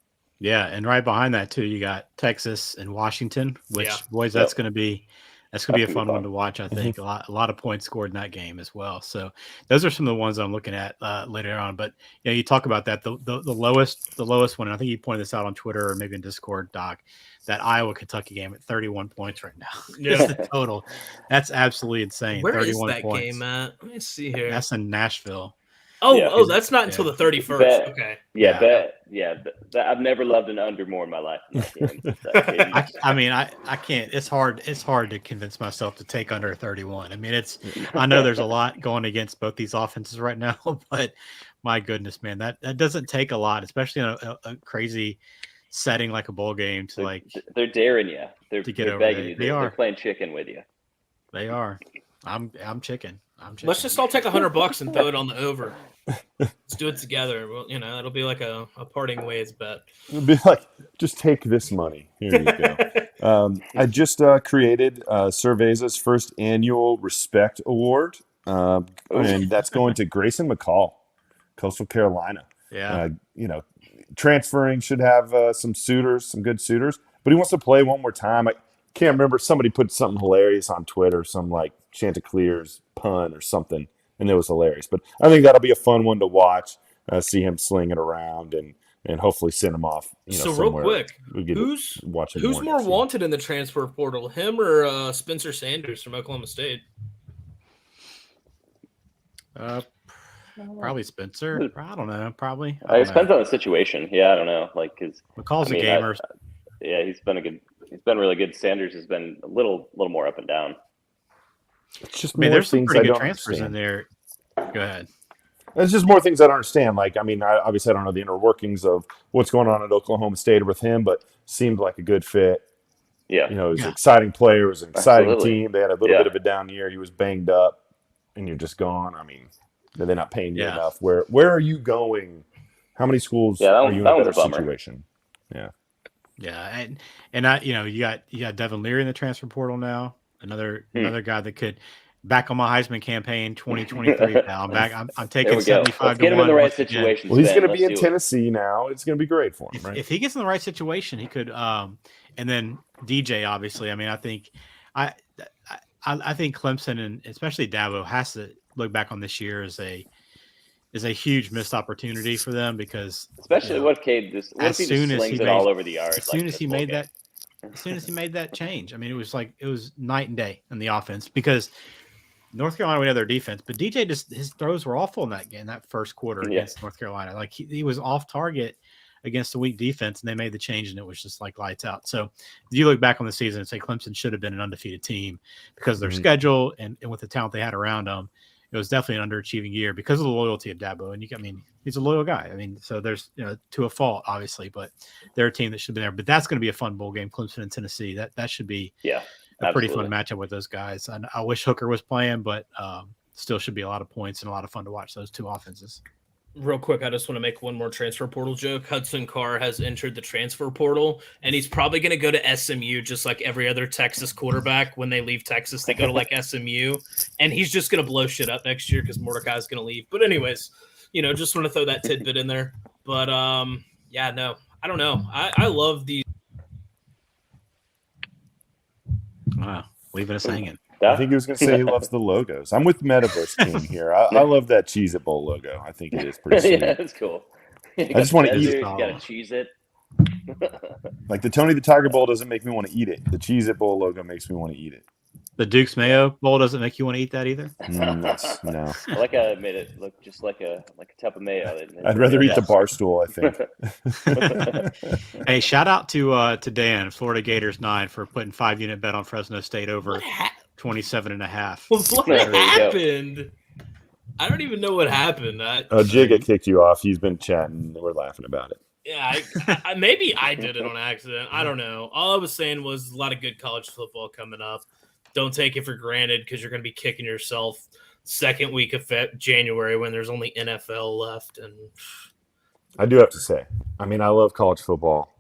Yeah, and right behind that too, you got Texas and Washington, which boys, that's going to be a fun one to watch. I think a lot of points scored in that game as well. So those are some of the ones I'm looking at later on. But you talk about that the lowest one. And I think you pointed this out on Twitter or maybe in Discord, Doc. That Iowa-Kentucky game at 31 points right now. Just the total. That's absolutely insane. Where 31 is that points. game at? Let me see here. That's in Nashville. Oh, that's not until the 31st. Okay. I've never loved an under more in my life than that game. I can't. It's hard to convince myself to take under 31. I mean, I know there's a lot going against both these offenses right now, but my goodness, man, that doesn't take a lot, especially in a crazy setting like a bowl game they're daring you. They're begging you. They're playing chicken with you. They are. I'm chicken. Let's just all take $100 and throw it on the over. Let's do it together. Well, it'll be like a parting ways bet. It'll be like, just take this money. Here you go. I just created Cerveza's first annual Respect Award, and that's going to Grayson McCall, Coastal Carolina. Yeah. Transferring, should have some good suitors, but he wants to play one more time. I can't remember. Somebody put something hilarious on Twitter, some like Chanticleer's pun or something, and it was hilarious. But I think that'll be a fun one to watch, see him slinging around and hopefully send him off. So real quick, who's more wanted in the transfer portal, him or Spencer Sanders from Oklahoma State? Probably Spencer. I don't know. Probably. It depends on the situation. Yeah, I don't know. Like, because McCall's a gamer. He's been really good. Sanders has been a little more up and down. It's just there's some pretty good transfers in there. Go ahead. It's just more things I don't understand. Like, obviously I don't know the inner workings of what's going on at Oklahoma State with him, but seemed like a good fit. Yeah. It was an exciting player. It was an exciting team. They had a little bit of a down year. He was banged up, and you're just gone. They're not paying you enough. Where are you going? How many schools are you in a better situation? Yeah. Yeah, and you got Devin Leary in the transfer portal now. Another guy that could back on my Heisman campaign 2023. Now I'm taking 75 Let's to get him 1. in the right situation. Well, he's going to be in Tennessee now. It's going to be great for him, right? If he gets in the right situation, he could. And then DJ, obviously. I think I think Clemson and especially Dabo has to look back on this year as a huge missed opportunity for them, because especially what if he just slings it all over the yard as soon as he made that change. It was night and day in the offense, because North Carolina would have their defense, but DJ his throws were awful in that game, that first quarter against North Carolina. Like he was off target against a weak defense, and they made the change, and it was just like lights out. So if you look back on the season and say Clemson should have been an undefeated team because of their schedule and with the talent they had around them, it was definitely an underachieving year because of the loyalty of Dabo. And he's a loyal guy. So there's, to a fault, obviously, but they're a team that should have been there. But that's going to be a fun bowl game, Clemson and Tennessee. That should be a pretty fun matchup with those guys. I wish Hooker was playing, but still should be a lot of points and a lot of fun to watch those two offenses. Real quick, I just want to make one more transfer portal joke. Hudson Carr has entered the transfer portal, and he's probably going to go to SMU just like every other Texas quarterback. When they leave Texas, they go to like SMU, and he's just going to blow shit up next year because Mordecai's going to leave. But anyways, just want to throw that tidbit in there. But I don't know. I love these. Wow, leaving us hanging. I think he was going to say he loves the logos. I'm with Metaverse King here. I love that Cheez-It Bowl logo. I think it is pretty sweet. Yeah, it's cool. I just want to eat it. You got to cheese it. Like the Tony the Tiger Bowl doesn't make me want to eat it. The Cheez-It Bowl logo makes me want to eat it. The Duke's Mayo Bowl doesn't make you want to eat that either? No. I like I made it look just like a tub of mayo. I'd rather eat the Barstool, I think. Hey, shout out to Dan, Florida Gators 9, for putting 5-unit bet on Fresno State over 27.5. What happened? I don't even know what happened. Jigga kicked you off. He's been chatting. We're laughing about it. Yeah, maybe I did it on accident. I don't know. All I was saying was a lot of good college football coming up. Don't take it for granted, because you're going to be kicking yourself second week of January when there's only NFL left. And I do have to say, I love college football.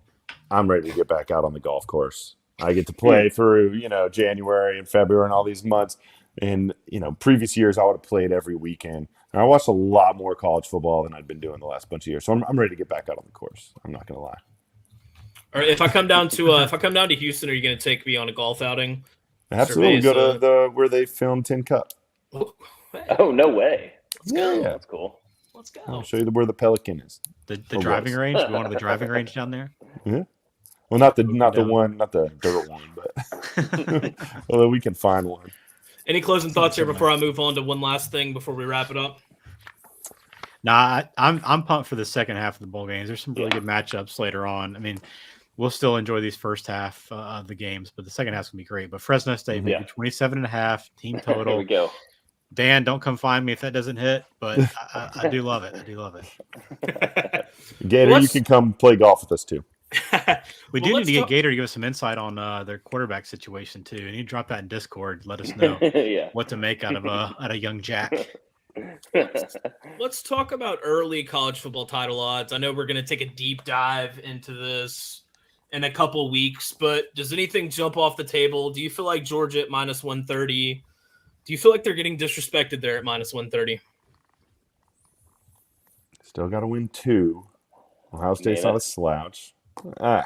I'm ready to get back out on the golf course. I get to play through, January and February and all these months. And, previous years I would have played every weekend. And I watched a lot more college football than I'd been doing the last bunch of years. So I'm ready to get back out on the course. I'm not going to lie. Or if I come down to Houston, are you going to take me on a golf outing? Absolutely, go to where they filmed Tin Cup. Oh, no way! Let's go. Yeah. That's cool. Let's go. I'll show you where the Pelican is. The driving range. We going to the driving range down there. Yeah. Well, not the dirt one, but although we can find one. Any closing thoughts here before I move on to one last thing before we wrap it up? Nah, I'm pumped for the second half of the bowl games. There's some really good matchups later on. I mean, we'll still enjoy these first half of the games, but the second half's gonna be great. But Fresno State, maybe 27.5 team total. There we go. Dan, don't come find me if that doesn't hit, but I do love it. I do love it. Gator, you can come play golf with us too. We do need to get Gator to give us some insight on their quarterback situation too. And you drop that in Discord. Let us know what to make out of a young Jack. Let's talk about early college football title odds. I know we're going to take a deep dive into this in a couple weeks, but does anything jump off the table? Do you feel like Georgia at minus 130? Do you feel like they're getting disrespected there at minus 130? Still got to win 2. Ohio State's not a slouch. I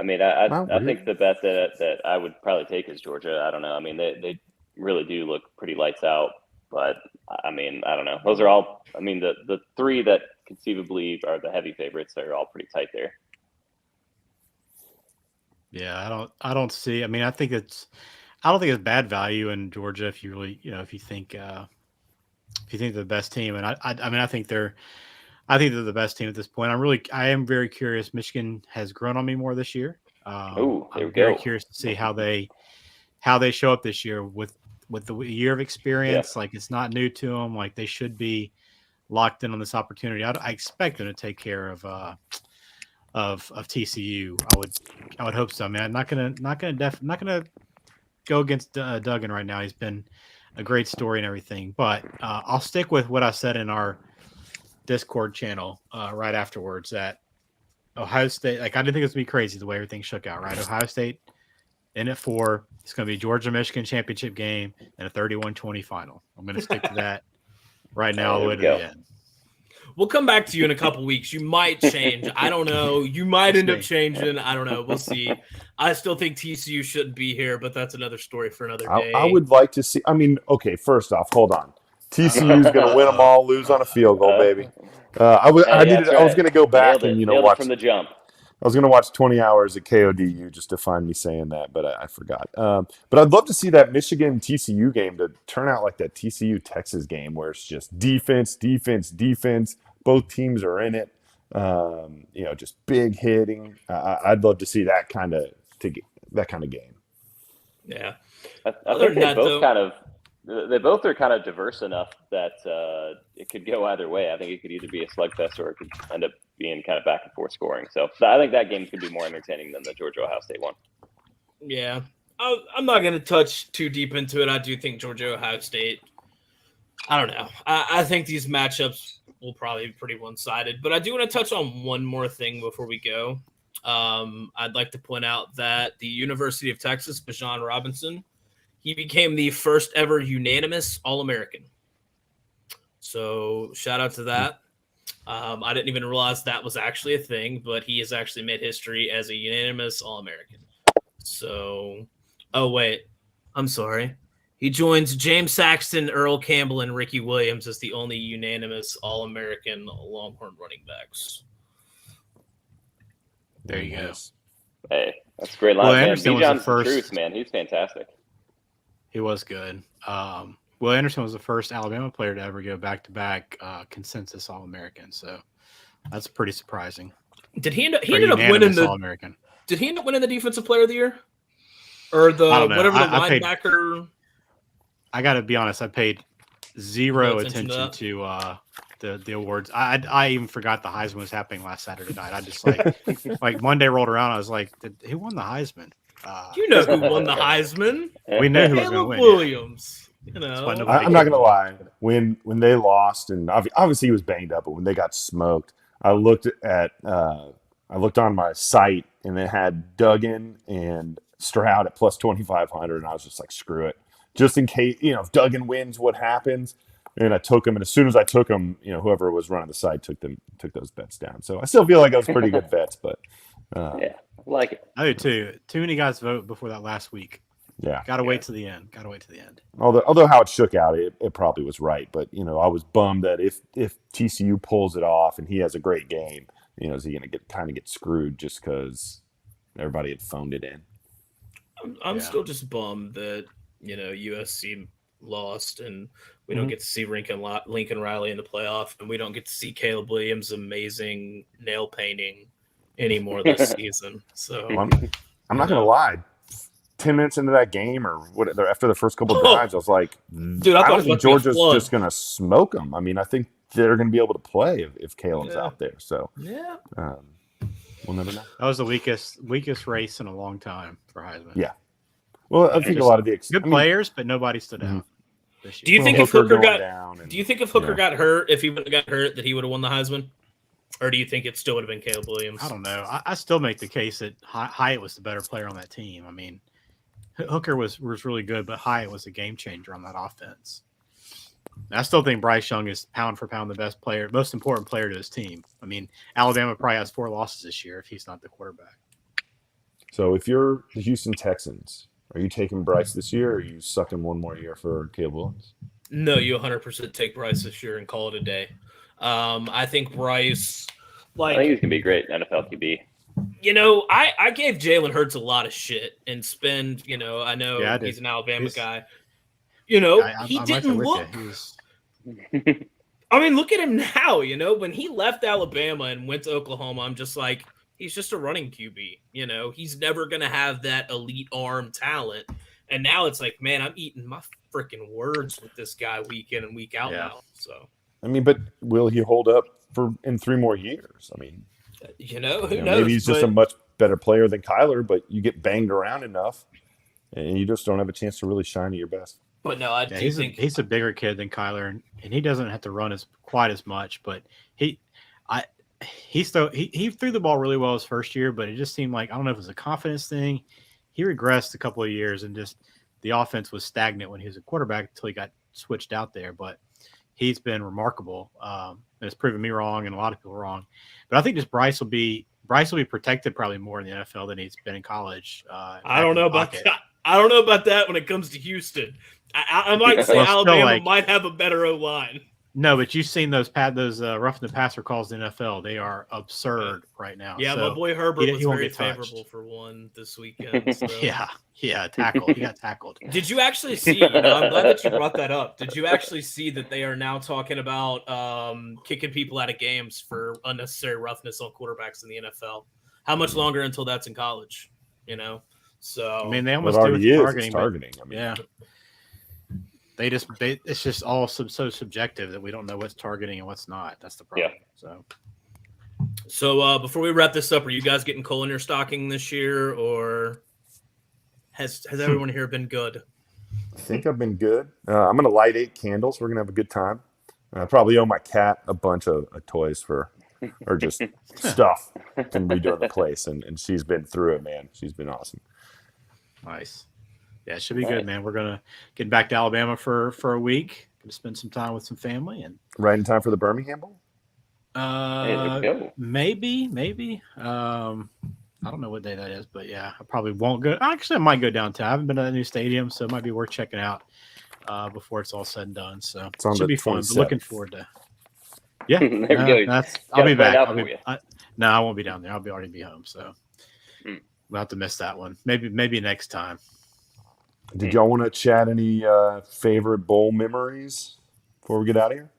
mean, I think the bet that I would probably take is Georgia. I don't know. I mean, they really do look pretty lights out. But, I mean, I don't know. Those are all – I mean, the 3 that conceivably are the heavy favorites are all pretty tight there. Yeah, I don't see – I mean, I don't think it's bad value in Georgia if you really – if you think they're the best team. And I mean, I think they're the best team at this point. I am very curious. Michigan has grown on me more this year. I'm very curious to see how they show up this year with the year of experience. Like, it's not new to them. Like, they should be locked in on this opportunity. I expect them to take care of TCU. I would hope so. I mean, I'm not gonna go against Duggan right now. He's been a great story and everything, but I'll stick with what I said in our Discord channel right afterwards, that Ohio State, like, I didn't think it was going to be crazy the way everything shook out, right? Ohio State in at 4. It's going to be Georgia-Michigan championship game and a 31-20 final. I'm going to stick to that right now all the way to the end. We'll come back to you in a couple weeks. You might change. I don't know. You might end up changing. I don't know. We'll see. I still think TCU shouldn't be here, but that's another story for another day. I would like to see – I mean, okay, first off, hold on. TCU's going to win them all, lose on a field goal, baby. I was going to go back and watch from the jump. I was going to watch 20 hours of KODU just to find me saying that, but I forgot. But I'd love to see that Michigan TCU game to turn out like that TCU Texas game, where it's just defense, defense, defense. Both teams are in it. Just big hitting. I'd love to see that kind of game. Yeah, I think they both are kind of diverse enough that it could go either way. I think it could either be a slugfest or it could end up being kind of back and forth scoring. So I think that game could be more entertaining than the Georgia-Ohio State one. Yeah. I'm not going to touch too deep into it. I do think Georgia-Ohio State, I don't know. I think these matchups will probably be pretty one-sided. But I do want to touch on one more thing before we go. I'd like to point out that the University of Texas, Bijan Robinson, he became the first ever unanimous All-American. So shout out to that. I didn't even realize that was actually a thing, but he has actually made history as a unanimous All-American. So, oh, wait. I'm sorry. He joins James Saxton, Earl Campbell, and Ricky Williams as the only unanimous All-American Longhorn running backs. There you go. Hey, that's a great line. Well, Anderson was the first. Truth, man. He's fantastic. He was good. Will Anderson was the first Alabama player to ever go back-to-back consensus All-American, so that's pretty surprising. Did he end up winning the All-American? Did he end up winning the Defensive Player of the Year, or the linebacker? I got to be honest. I paid zero attention to the awards. I even forgot the Heisman was happening last Saturday night. I just like Monday rolled around. I was like, who won the Heisman? You know who won the Heisman? We know who was going to win. Williams. I'm not gonna lie. When they lost, and obviously he was banged up, but when they got smoked, I looked on my site and it had Duggan and Stroud at plus 2,500, and I was just like, screw it, just in case if Duggan wins, what happens? And I took him, and as soon as I took him, whoever was running the site took those bets down. So I still feel like I was pretty good bets, but Yeah, I like it. I do too. Too many guys vote before that last week. Yeah. Got to wait to the end. Got to wait to the end. Although how it shook out, it probably was right. But, I was bummed that if TCU pulls it off and he has a great game, is he going to get screwed just because everybody had phoned it in? I'm still just bummed that, USC lost and we don't get to see Lincoln Riley in the playoff, and we don't get to see Caleb Williams' amazing nail painting anymore this season. So I'm not going to lie. 10 minutes into that game or whatever, after the first couple of drives, I was like, dude, I don't think Georgia's just going to smoke them. I mean, I think they're going to be able to play if Caleb's out there. So, we'll never know. That was the weakest race in a long time for Heisman. Yeah. Well, I think a lot of the players, but nobody stood out this year. Do you think if Hooker got hurt, if he would have got hurt, that he would have won the Heisman? Or do you think it still would have been Caleb Williams? I don't know. I still make the case that Hyatt was the better player on that team. I mean, Hooker was really good, but Hyatt was a game changer on that offense. And I still think Bryce Young is pound for pound the best player, most important player to his team. I mean, Alabama probably has 4 losses this year if he's not the quarterback. So if you're the Houston Texans, are you taking Bryce this year, or are you sucking one more year for Caleb Williams? No, you 100% take Bryce this year and call it a day. I think Bryce, I think he's gonna be great NFL QB. I gave Jalen Hurts a lot of shit and spend. I know he's an Alabama guy. He didn't look. I mean, look at him now. When he left Alabama and went to Oklahoma, I'm just like, he's just a running QB. He's never gonna have that elite arm talent. And now it's like, man, I'm eating my freaking words with this guy week in and week out now. So. I mean, but will he hold up in 3 more years? I mean, who knows? Maybe he's just a much better player than Kyler, but you get banged around enough, and you just don't have a chance to really shine at your best. But no, I do think he's a bigger kid than Kyler, and he doesn't have to run quite as much. But he threw the ball really well his first year, but it just seemed like, I don't know if it was a confidence thing. He regressed a couple of years, and just the offense was stagnant when he was a quarterback until he got switched out there. But he's been remarkable, and it's proven me wrong and a lot of people wrong. But I think just Bryce will be protected probably more in the NFL than he's been in college. I don't know about that. I don't know about that when it comes to Houston. I might say Alabama might have a better O-line. No, but you've seen those roughing the passer calls in the NFL. They are absurd right now. Yeah, so my boy Herbert was very favorable for one this weekend. So. Tackled. He got tackled. Did you actually see? I'm glad that you brought that up. Did you actually see that they are now talking about kicking people out of games for unnecessary roughness on quarterbacks in the NFL? How much longer until that's in college? So I mean, they almost do it targeting. I mean, yeah. It's just all so subjective that we don't know what's targeting and what's not. That's the problem. Yeah. So before we wrap this up, are you guys getting coal in your stocking this year, or has everyone here been good? I think I've been good. I'm going to light 8 candles. We're going to have a good time. I probably owe my cat a bunch of toys or just stuff and redoing the place. And she's been through it, man. She's been awesome. Nice. Yeah, it should be good, man. We're going to get back to Alabama for a week. Going to spend some time with some family. And right in time for the Birmingham Bowl? Maybe. I don't know what day that is, but yeah, I probably won't go. Actually, I might go downtown. I haven't been to that new stadium, so it might be worth checking out before it's all said and done. So it should be fun. But looking forward to. Yeah, I'll be back. I won't be down there. I'll already be home, so we'll have to miss that one. Maybe next time. Did y'all want to chat any favorite bowl memories before we get out of here?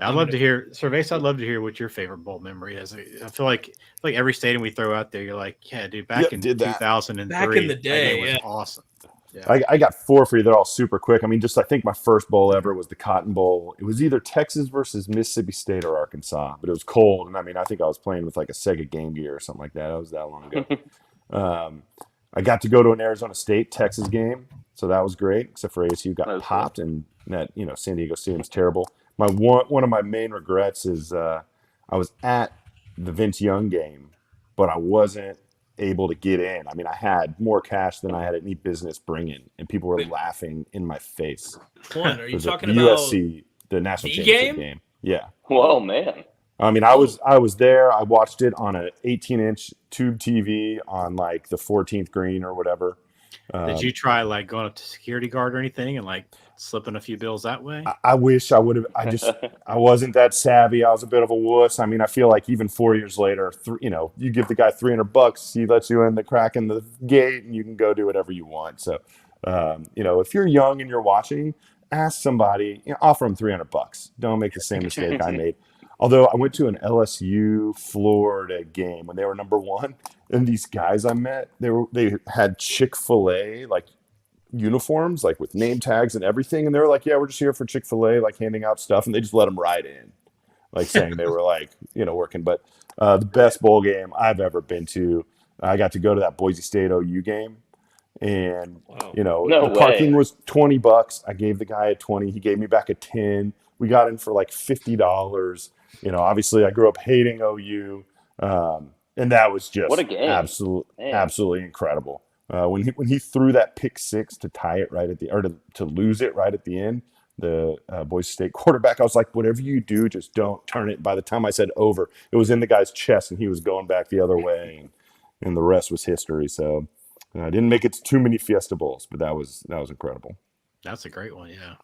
I'd love to hear, Cerveza, I'd love to hear what your favorite bowl memory is. I feel like every stadium we throw out there, you're like, yeah, dude, back in 2003. Back in the day, was awesome. Yeah. I got 4 for you. They're all super quick. I mean, I think my first bowl ever was the Cotton Bowl. It was either Texas versus Mississippi State or Arkansas, but it was cold. And I mean, I think I was playing with like a Sega Game Gear or something like that. That was that long ago. I got to go to an Arizona State Texas game, so that was great. Except for ASU got popped, and that San Diego Stadium's terrible. One of my main regrets is I was at the Vince Young game, but I wasn't able to get in. I mean, I had more cash than I had any business bringing, and people were laughing in my face. Are you talking about USC, the national championship game? Yeah. Whoa, man! I mean, I was there. I watched it on an 18-inch tube TV on like the 14th green or whatever. Did you try like going up to security guard or anything and like slipping a few bills that way? I wish I would have. I wasn't that savvy. I was a bit of a wuss. I mean, I feel like even 4 years later, you give the guy $300, he lets you in the crack in the gate, and you can go do whatever you want. So, if you're young and you're watching, ask somebody, offer them $300. Don't make the same mistake I made. Although I went to an LSU Florida game when they were number one, and these guys I met, they had Chick-fil-A like uniforms, like with name tags and everything, and they were like, "Yeah, we're just here for Chick-fil-A, like handing out stuff," and they just let them right in, like saying they were like, working. But the best bowl game I've ever been to, I got to go to that Boise State OU game, and Wow. No the parking way. was $20. I gave the guy a 20. He gave me back a 10. We got in for like $50. Obviously I grew up hating OU, and that was What a just game. Man. absolutely incredible. When he threw that pick six to tie it right at the or to lose it right at the end, the Boise State quarterback, I was like, whatever you do, just don't turn it. By the time I said over, it was in the guy's chest, and he was going back the other way, and the rest was history. So I didn't make it to too many Fiesta Bowls, but that was incredible. That's a great one, yeah.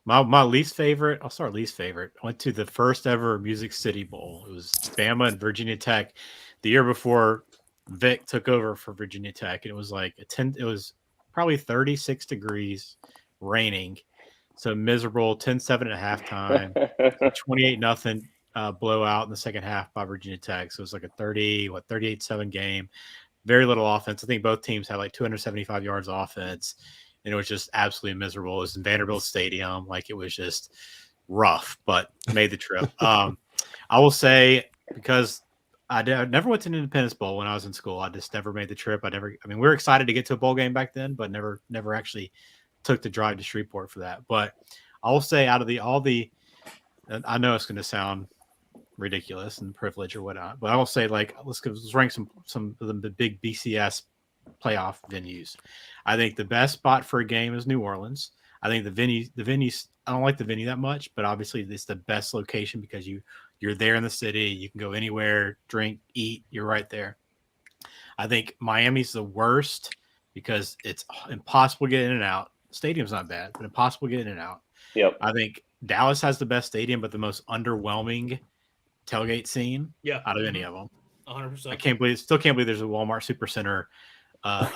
My least favorite, I'll start least favorite. I went to the first ever Music City Bowl. It was Bama and Virginia Tech the year before Vic took over for Virginia Tech. And it was like it was probably 36 degrees, raining. So miserable, 10-7 at halftime, 28-0 blowout in the second half by Virginia Tech. So it was like a 38-7 game. Very little offense. I think both teams had like 275 yards of offense. And it was just absolutely miserable. It was in Vanderbilt Stadium. Like, it was just rough, but made the trip. I will say, because I never went to an Independence Bowl when I was in school. I just never made the trip. We were excited to get to a bowl game back then, but never actually took the drive to Shreveport for that. But I will say, out of I know it's going to sound ridiculous and privilege or whatnot, but I will say, like, let's rank some of the big BCS playoff venues. I think the best spot for a game is New Orleans. I think the venues, I don't like the venue that much, but obviously it's the best location because you're there in the city. You can go anywhere, drink, eat. You're right there. I think Miami's the worst because it's impossible to get in and out. Stadium's not bad, but impossible to get in and out. Yep. I think Dallas has the best stadium, but the most underwhelming tailgate scene out of any of them. 100%. Still can't believe there's a Walmart Supercenter a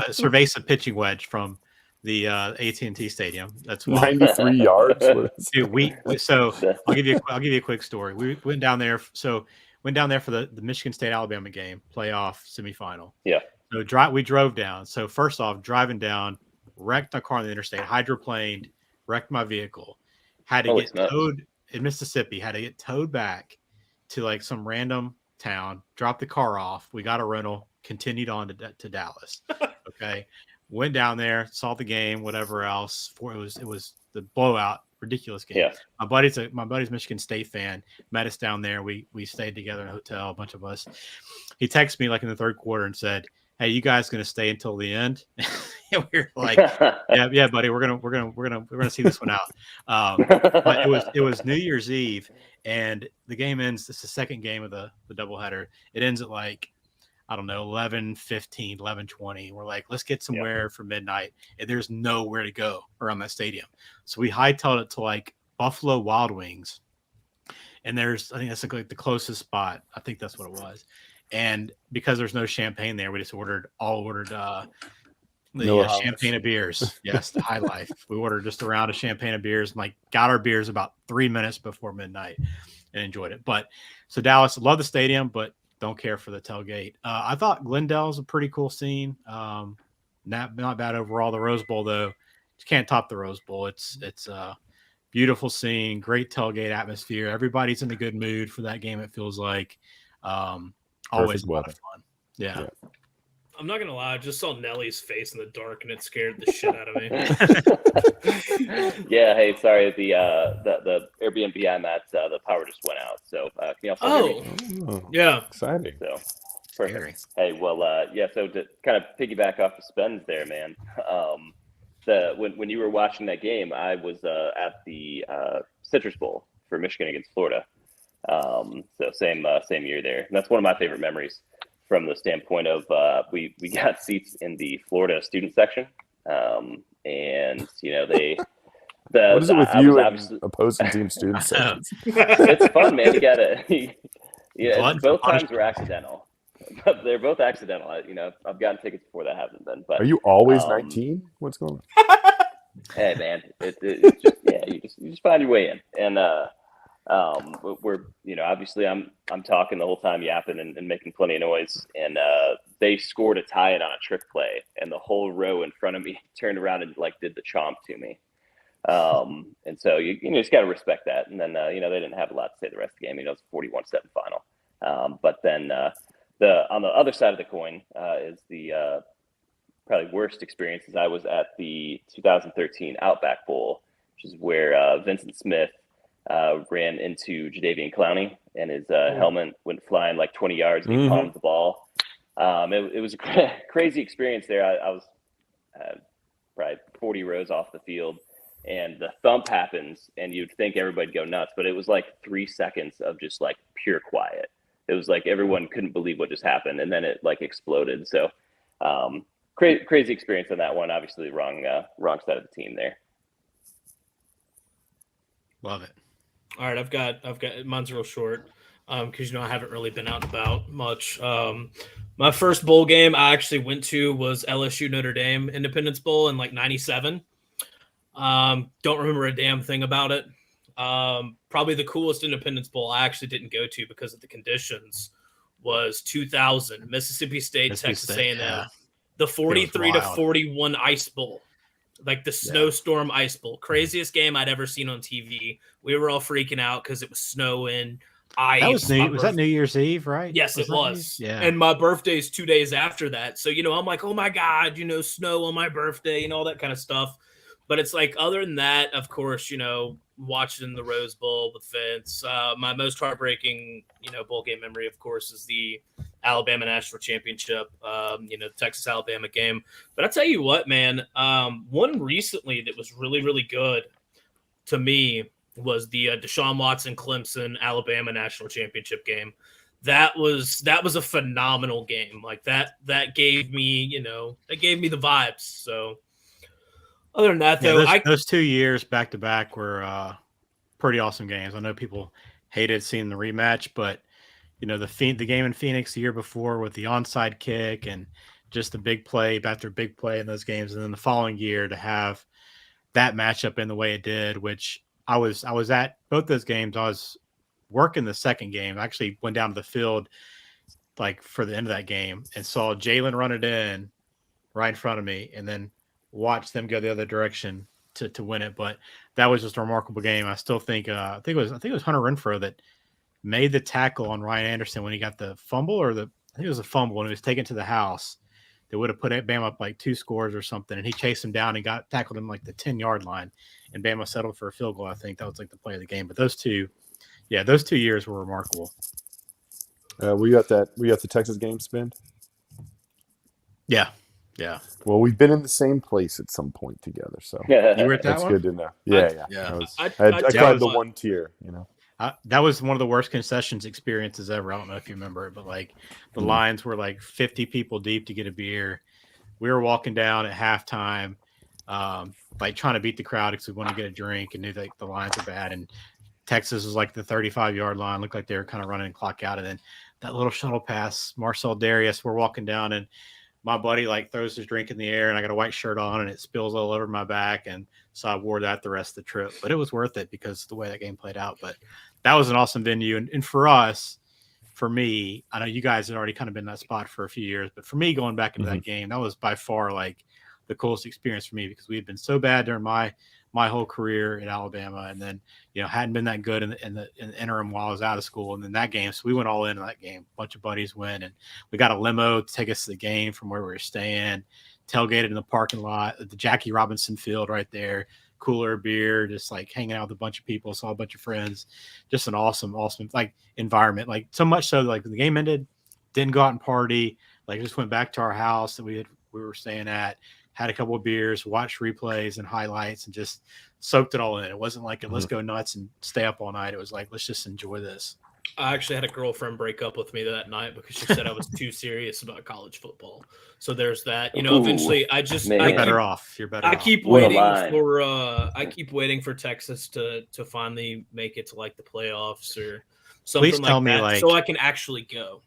Cerveza pitching wedge from the AT&T Stadium. That's 93 yards. Dude, so I'll give you a quick story. We went down there. So went down there for the Michigan State Alabama game, playoff semifinal. Yeah. So we drove down. So first off, driving down, wrecked my car on the interstate, hydroplaned, wrecked my vehicle, had to get towed in Mississippi, had to get towed back to like some random town, dropped the car off. We got a rental, continued on to Dallas. Okay. Went down there, saw the game, whatever else. It was the blowout, ridiculous game. Yeah. My buddy's Michigan State fan, met us down there. We stayed together in a hotel, a bunch of us. He texted me like in the third quarter and said, "Hey, you guys gonna stay until the end?" And we were like, yeah, buddy, we're gonna see this one out. But it was New Year's Eve, and the game ends. This is the second game of the doubleheader. It ends at like, I don't know, 11:15, 11:20. We're like, let's get somewhere for midnight. And there's nowhere to go around that stadium. So we hightailed it to like Buffalo Wild Wings. And I think that's like the closest spot. I think that's what it was. And because there's no champagne there, we just ordered champagne of beers. Yes, the High Life. We ordered just a round of champagne of beers and like got our beers about 3 minutes before midnight and enjoyed it. But so Dallas, love the stadium, but don't care for the tailgate. I thought Glendale's a pretty cool scene. Not bad overall. The Rose Bowl, though, just can't top the Rose Bowl. It's a beautiful scene, great tailgate atmosphere. Everybody's in a good mood for that game, it feels like. Always a lot of fun. Yeah. I'm not gonna lie, I just saw Nellie's face in the dark and it scared the shit out of me. Yeah, hey, sorry, the Airbnb I'm at, the power just went out. So can you also hear me? Yeah. Exciting. So perfect. Hey, well, so to kind of piggyback off the Spence there, man. When you were watching that game, I was at the Citrus Bowl for Michigan against Florida. So same year there. And that's one of my favorite memories from the standpoint of we got seats in the Florida student section, and what is it with I you was and opposing team student sections? It's fun, man. You gotta both times were punishment. accidental. They're both accidental. I've gotten tickets before that happened then. But Are you always 19? What's going on? hey, man, it's just you just find your way in, and we're obviously I'm talking the whole time, yapping and making plenty of noise, and they scored a tie it on a trick play, and the whole row in front of me turned around and did the chomp to me. And so you just got to respect that. And then they didn't have a lot to say the rest of the game. It's a 41-7 final. But then on the other side of the coin is the probably worst experience is I was at the 2013 Outback Bowl, which is where Vincent Smith ran into Jadeveon Clowney, and his helmet went flying like 20 yards and he palmed the ball. It was a crazy experience there. I was probably 40 rows off the field, and the thump happens, and you'd think everybody'd go nuts, but it was like 3 seconds of just like pure quiet. It was like everyone couldn't believe what just happened, and then it like exploded. So crazy experience on that one. Obviously, wrong side of the team there. Love it. All right, I've got mine's real short because I haven't really been out and about much. My first bowl game I actually went to was LSU Notre Dame Independence Bowl in like '97. Don't remember a damn thing about it. Probably the coolest Independence Bowl I actually didn't go to because of the conditions was 2000 Mississippi State, Texas A&M, yeah. The 43-41 Ice Bowl, like the snowstorm Ice Bowl, craziest game I'd ever seen on TV. We were all freaking out because it was snowing. Was that New Year's Eve, right? Yes, it was. Yeah. And my birthday's 2 days after that. So, I'm like, oh my God, snow on my birthday and all that kind of stuff. But it's like, other than that, of course, watching the Rose Bowl with Vince. My most heartbreaking, bowl game memory, of course, is the Alabama National Championship, the Texas-Alabama game. But I tell you what, man, one recently that was really, really good to me was the Deshaun Watson Clemson Alabama National Championship game. That was a phenomenal game. Like that gave me, the vibes. So other than that, though, those 2 years back to back were pretty awesome games. I know people hated seeing the rematch, but the game in Phoenix the year before with the onside kick and just the big play after big play in those games, and then the following year to have that matchup in the way it did, which I was at both those games. I was working the second game. I actually went down to the field like for the end of that game and saw Jalen run it in right in front of me, and then watch them go the other direction to win it. But that was just a remarkable game. I still think I think it was Hunter Renfrow that made the tackle on Ryan Anderson when he got the fumble, I think it was a fumble, and it was taken to the house. They would have put Bama up like 2 scores or something, and he chased him down and tackled him like the 10-yard line, and Bama settled for a field goal. I think that was like the play of the game. But those 2 years were remarkable. We got the Texas game spin. Yeah. Well, we've been in the same place at some point together, so you were at that that's one? good to know. Yeah. I climbed the 1 tier. That was one of the worst concessions experiences ever. I don't know if you remember it, but like the lines were like 50 people deep to get a beer. We were walking down at halftime, like trying to beat the crowd because we wanted to get a drink and knew that the lines were bad. And Texas was like the 35-yard line, looked like they were kind of running the clock out. And then that little shuttle pass, Marcel Darius, we're walking down, and my buddy like throws his drink in the air, and I got a white shirt on, and it spills all over my back. And so I wore that the rest of the trip, but it was worth it because of the way that game played out. But that was an awesome venue. And for me, I know you guys had already kind of been in that spot for a few years, but for me, going back into that game, that was by far like the coolest experience for me because we had been so bad during my whole career in Alabama, and then hadn't been that good in the interim while I was out of school. And then that game, so we went all in on that game. A bunch of buddies went, and we got a limo to take us to the game from where we were staying. Tailgated in the parking lot at the Jackie Robinson Field right there. Cooler beer, just like hanging out with a bunch of people. Saw a bunch of friends. Just an awesome like environment. Like so much so, like when the game ended, didn't go out and party. Like just went back to our house that we were staying at. Had a couple of beers, watched replays and highlights, and just soaked it all in. It wasn't like let's go nuts and stay up all night. It was like let's just enjoy this. I actually had a girlfriend break up with me that night because she said I was too serious about college football. So there's that. You know, eventually you're better off. I keep waiting for Texas to finally make it to like the playoffs or something. Please tell me that, so I can actually go.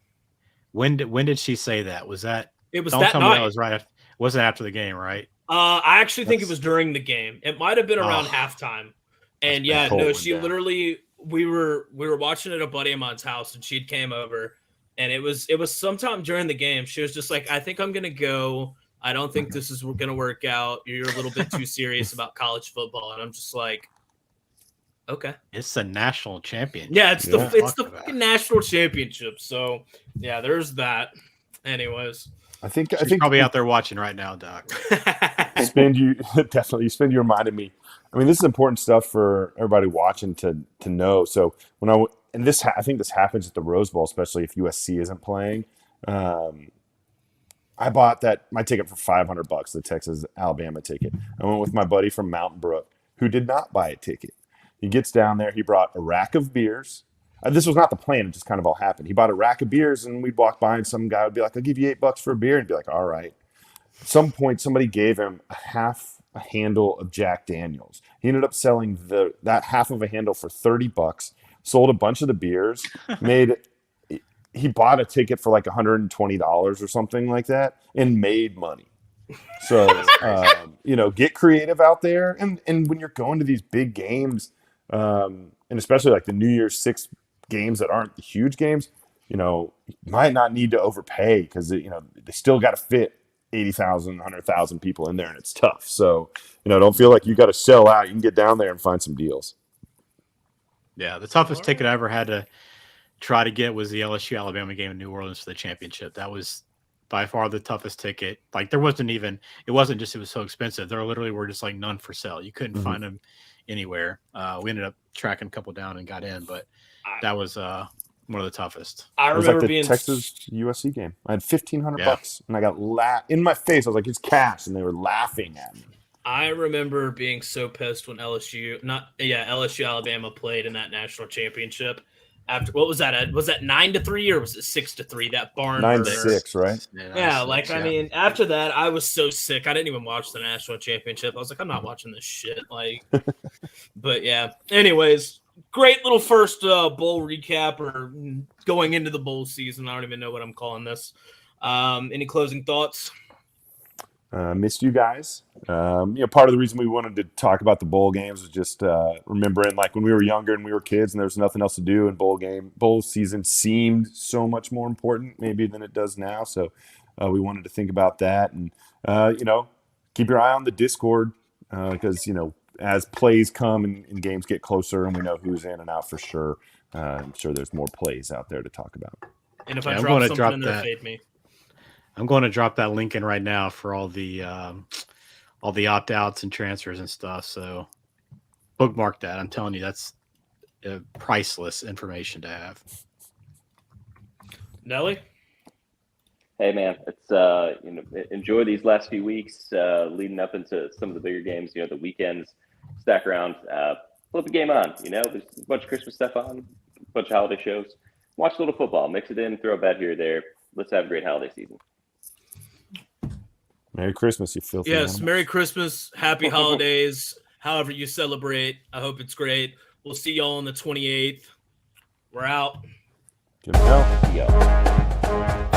When did she say that? Was that it was that night? That was right after, wasn't after the game, right? I actually think it was during the game. It might have been around halftime. And yeah, no, she literally we were watching at a buddy of mine's house and she came over and it was sometime during the game. She was just like, I think I'm gonna go. I don't think this is gonna work out. You're a little bit too serious about college football. And I'm just like, okay. It's a national championship. Yeah, it's the fucking national championship. So yeah, there's that. Anyways. I think probably out there watching right now, Doc. You reminded me. I mean, this is important stuff for everybody watching to know. So I think this happens at the Rose Bowl, especially if USC isn't playing. I bought my ticket for $500, the Texas Alabama ticket. I went with my buddy from Mountain Brook, who did not buy a ticket. He gets down there. He brought a rack of beers. This was not the plan. It just kind of all happened. He bought a rack of beers, and we'd walk by, and some guy would be like, I'll give you $8 for a beer. And be like, all right. At some point, somebody gave him half a handle of Jack Daniels. He ended up selling that half of a handle for $30, sold a bunch of the beers, he bought a ticket for like $120 or something like that, and made money. So, get creative out there. And when you're going to these big games, and especially like the New Year's 6 games that aren't the huge games, you might not need to overpay because, they still got to fit 80,000, 100,000 people in there, and it's tough. So, don't feel like you got to sell out. You can get down there and find some deals. Yeah, the toughest ticket I ever had to try to get was the LSU Alabama game in New Orleans for the championship. That was by far the toughest ticket. Like it was so expensive. There literally were just like none for sale. You couldn't find them anywhere. We ended up tracking a couple down and got in, but that was one of the toughest. I remember like the Texas USC game. I had $1,500 and I got in my face. I was like, it's cash, and they were laughing at me. I remember being so pissed when LSU Alabama played in that national championship. After what was that? Was that 9-3 or was it 6-3? That barn 9-6, right? Yeah, I mean, after that, I was so sick. I didn't even watch the national championship. I was like, I'm not watching this shit. But yeah. Anyways, great little first bowl recap or going into the bowl season. I don't even know what I'm calling this. Any closing thoughts? Missed you guys. Part of the reason we wanted to talk about the bowl games was just remembering like when we were younger and we were kids and there was nothing else to do, and bowl season seemed so much more important maybe than it does now. So we wanted to think about that, and keep your eye on the Discord because as plays come and games get closer and we know who's in and out for sure. I'm sure there's more plays out there to talk about. And if I drop something in there, fade me. I'm going to drop that link in right now for all the opt-outs and transfers and stuff. So bookmark that. I'm telling you, that's priceless information to have. Nelly? Hey man, it's enjoy these last few weeks leading up into some of the bigger games. The weekends stack around. Flip a game on. There's a bunch of Christmas stuff on, a bunch of holiday shows. Watch a little football, mix it in, throw a bet here or there. Let's have a great holiday season. Merry Christmas, you filthy Yes, animals. Merry Christmas, Happy Holidays, however you celebrate. I hope it's great. We'll see y'all on the 28th. We're out. Good to go. Yeah.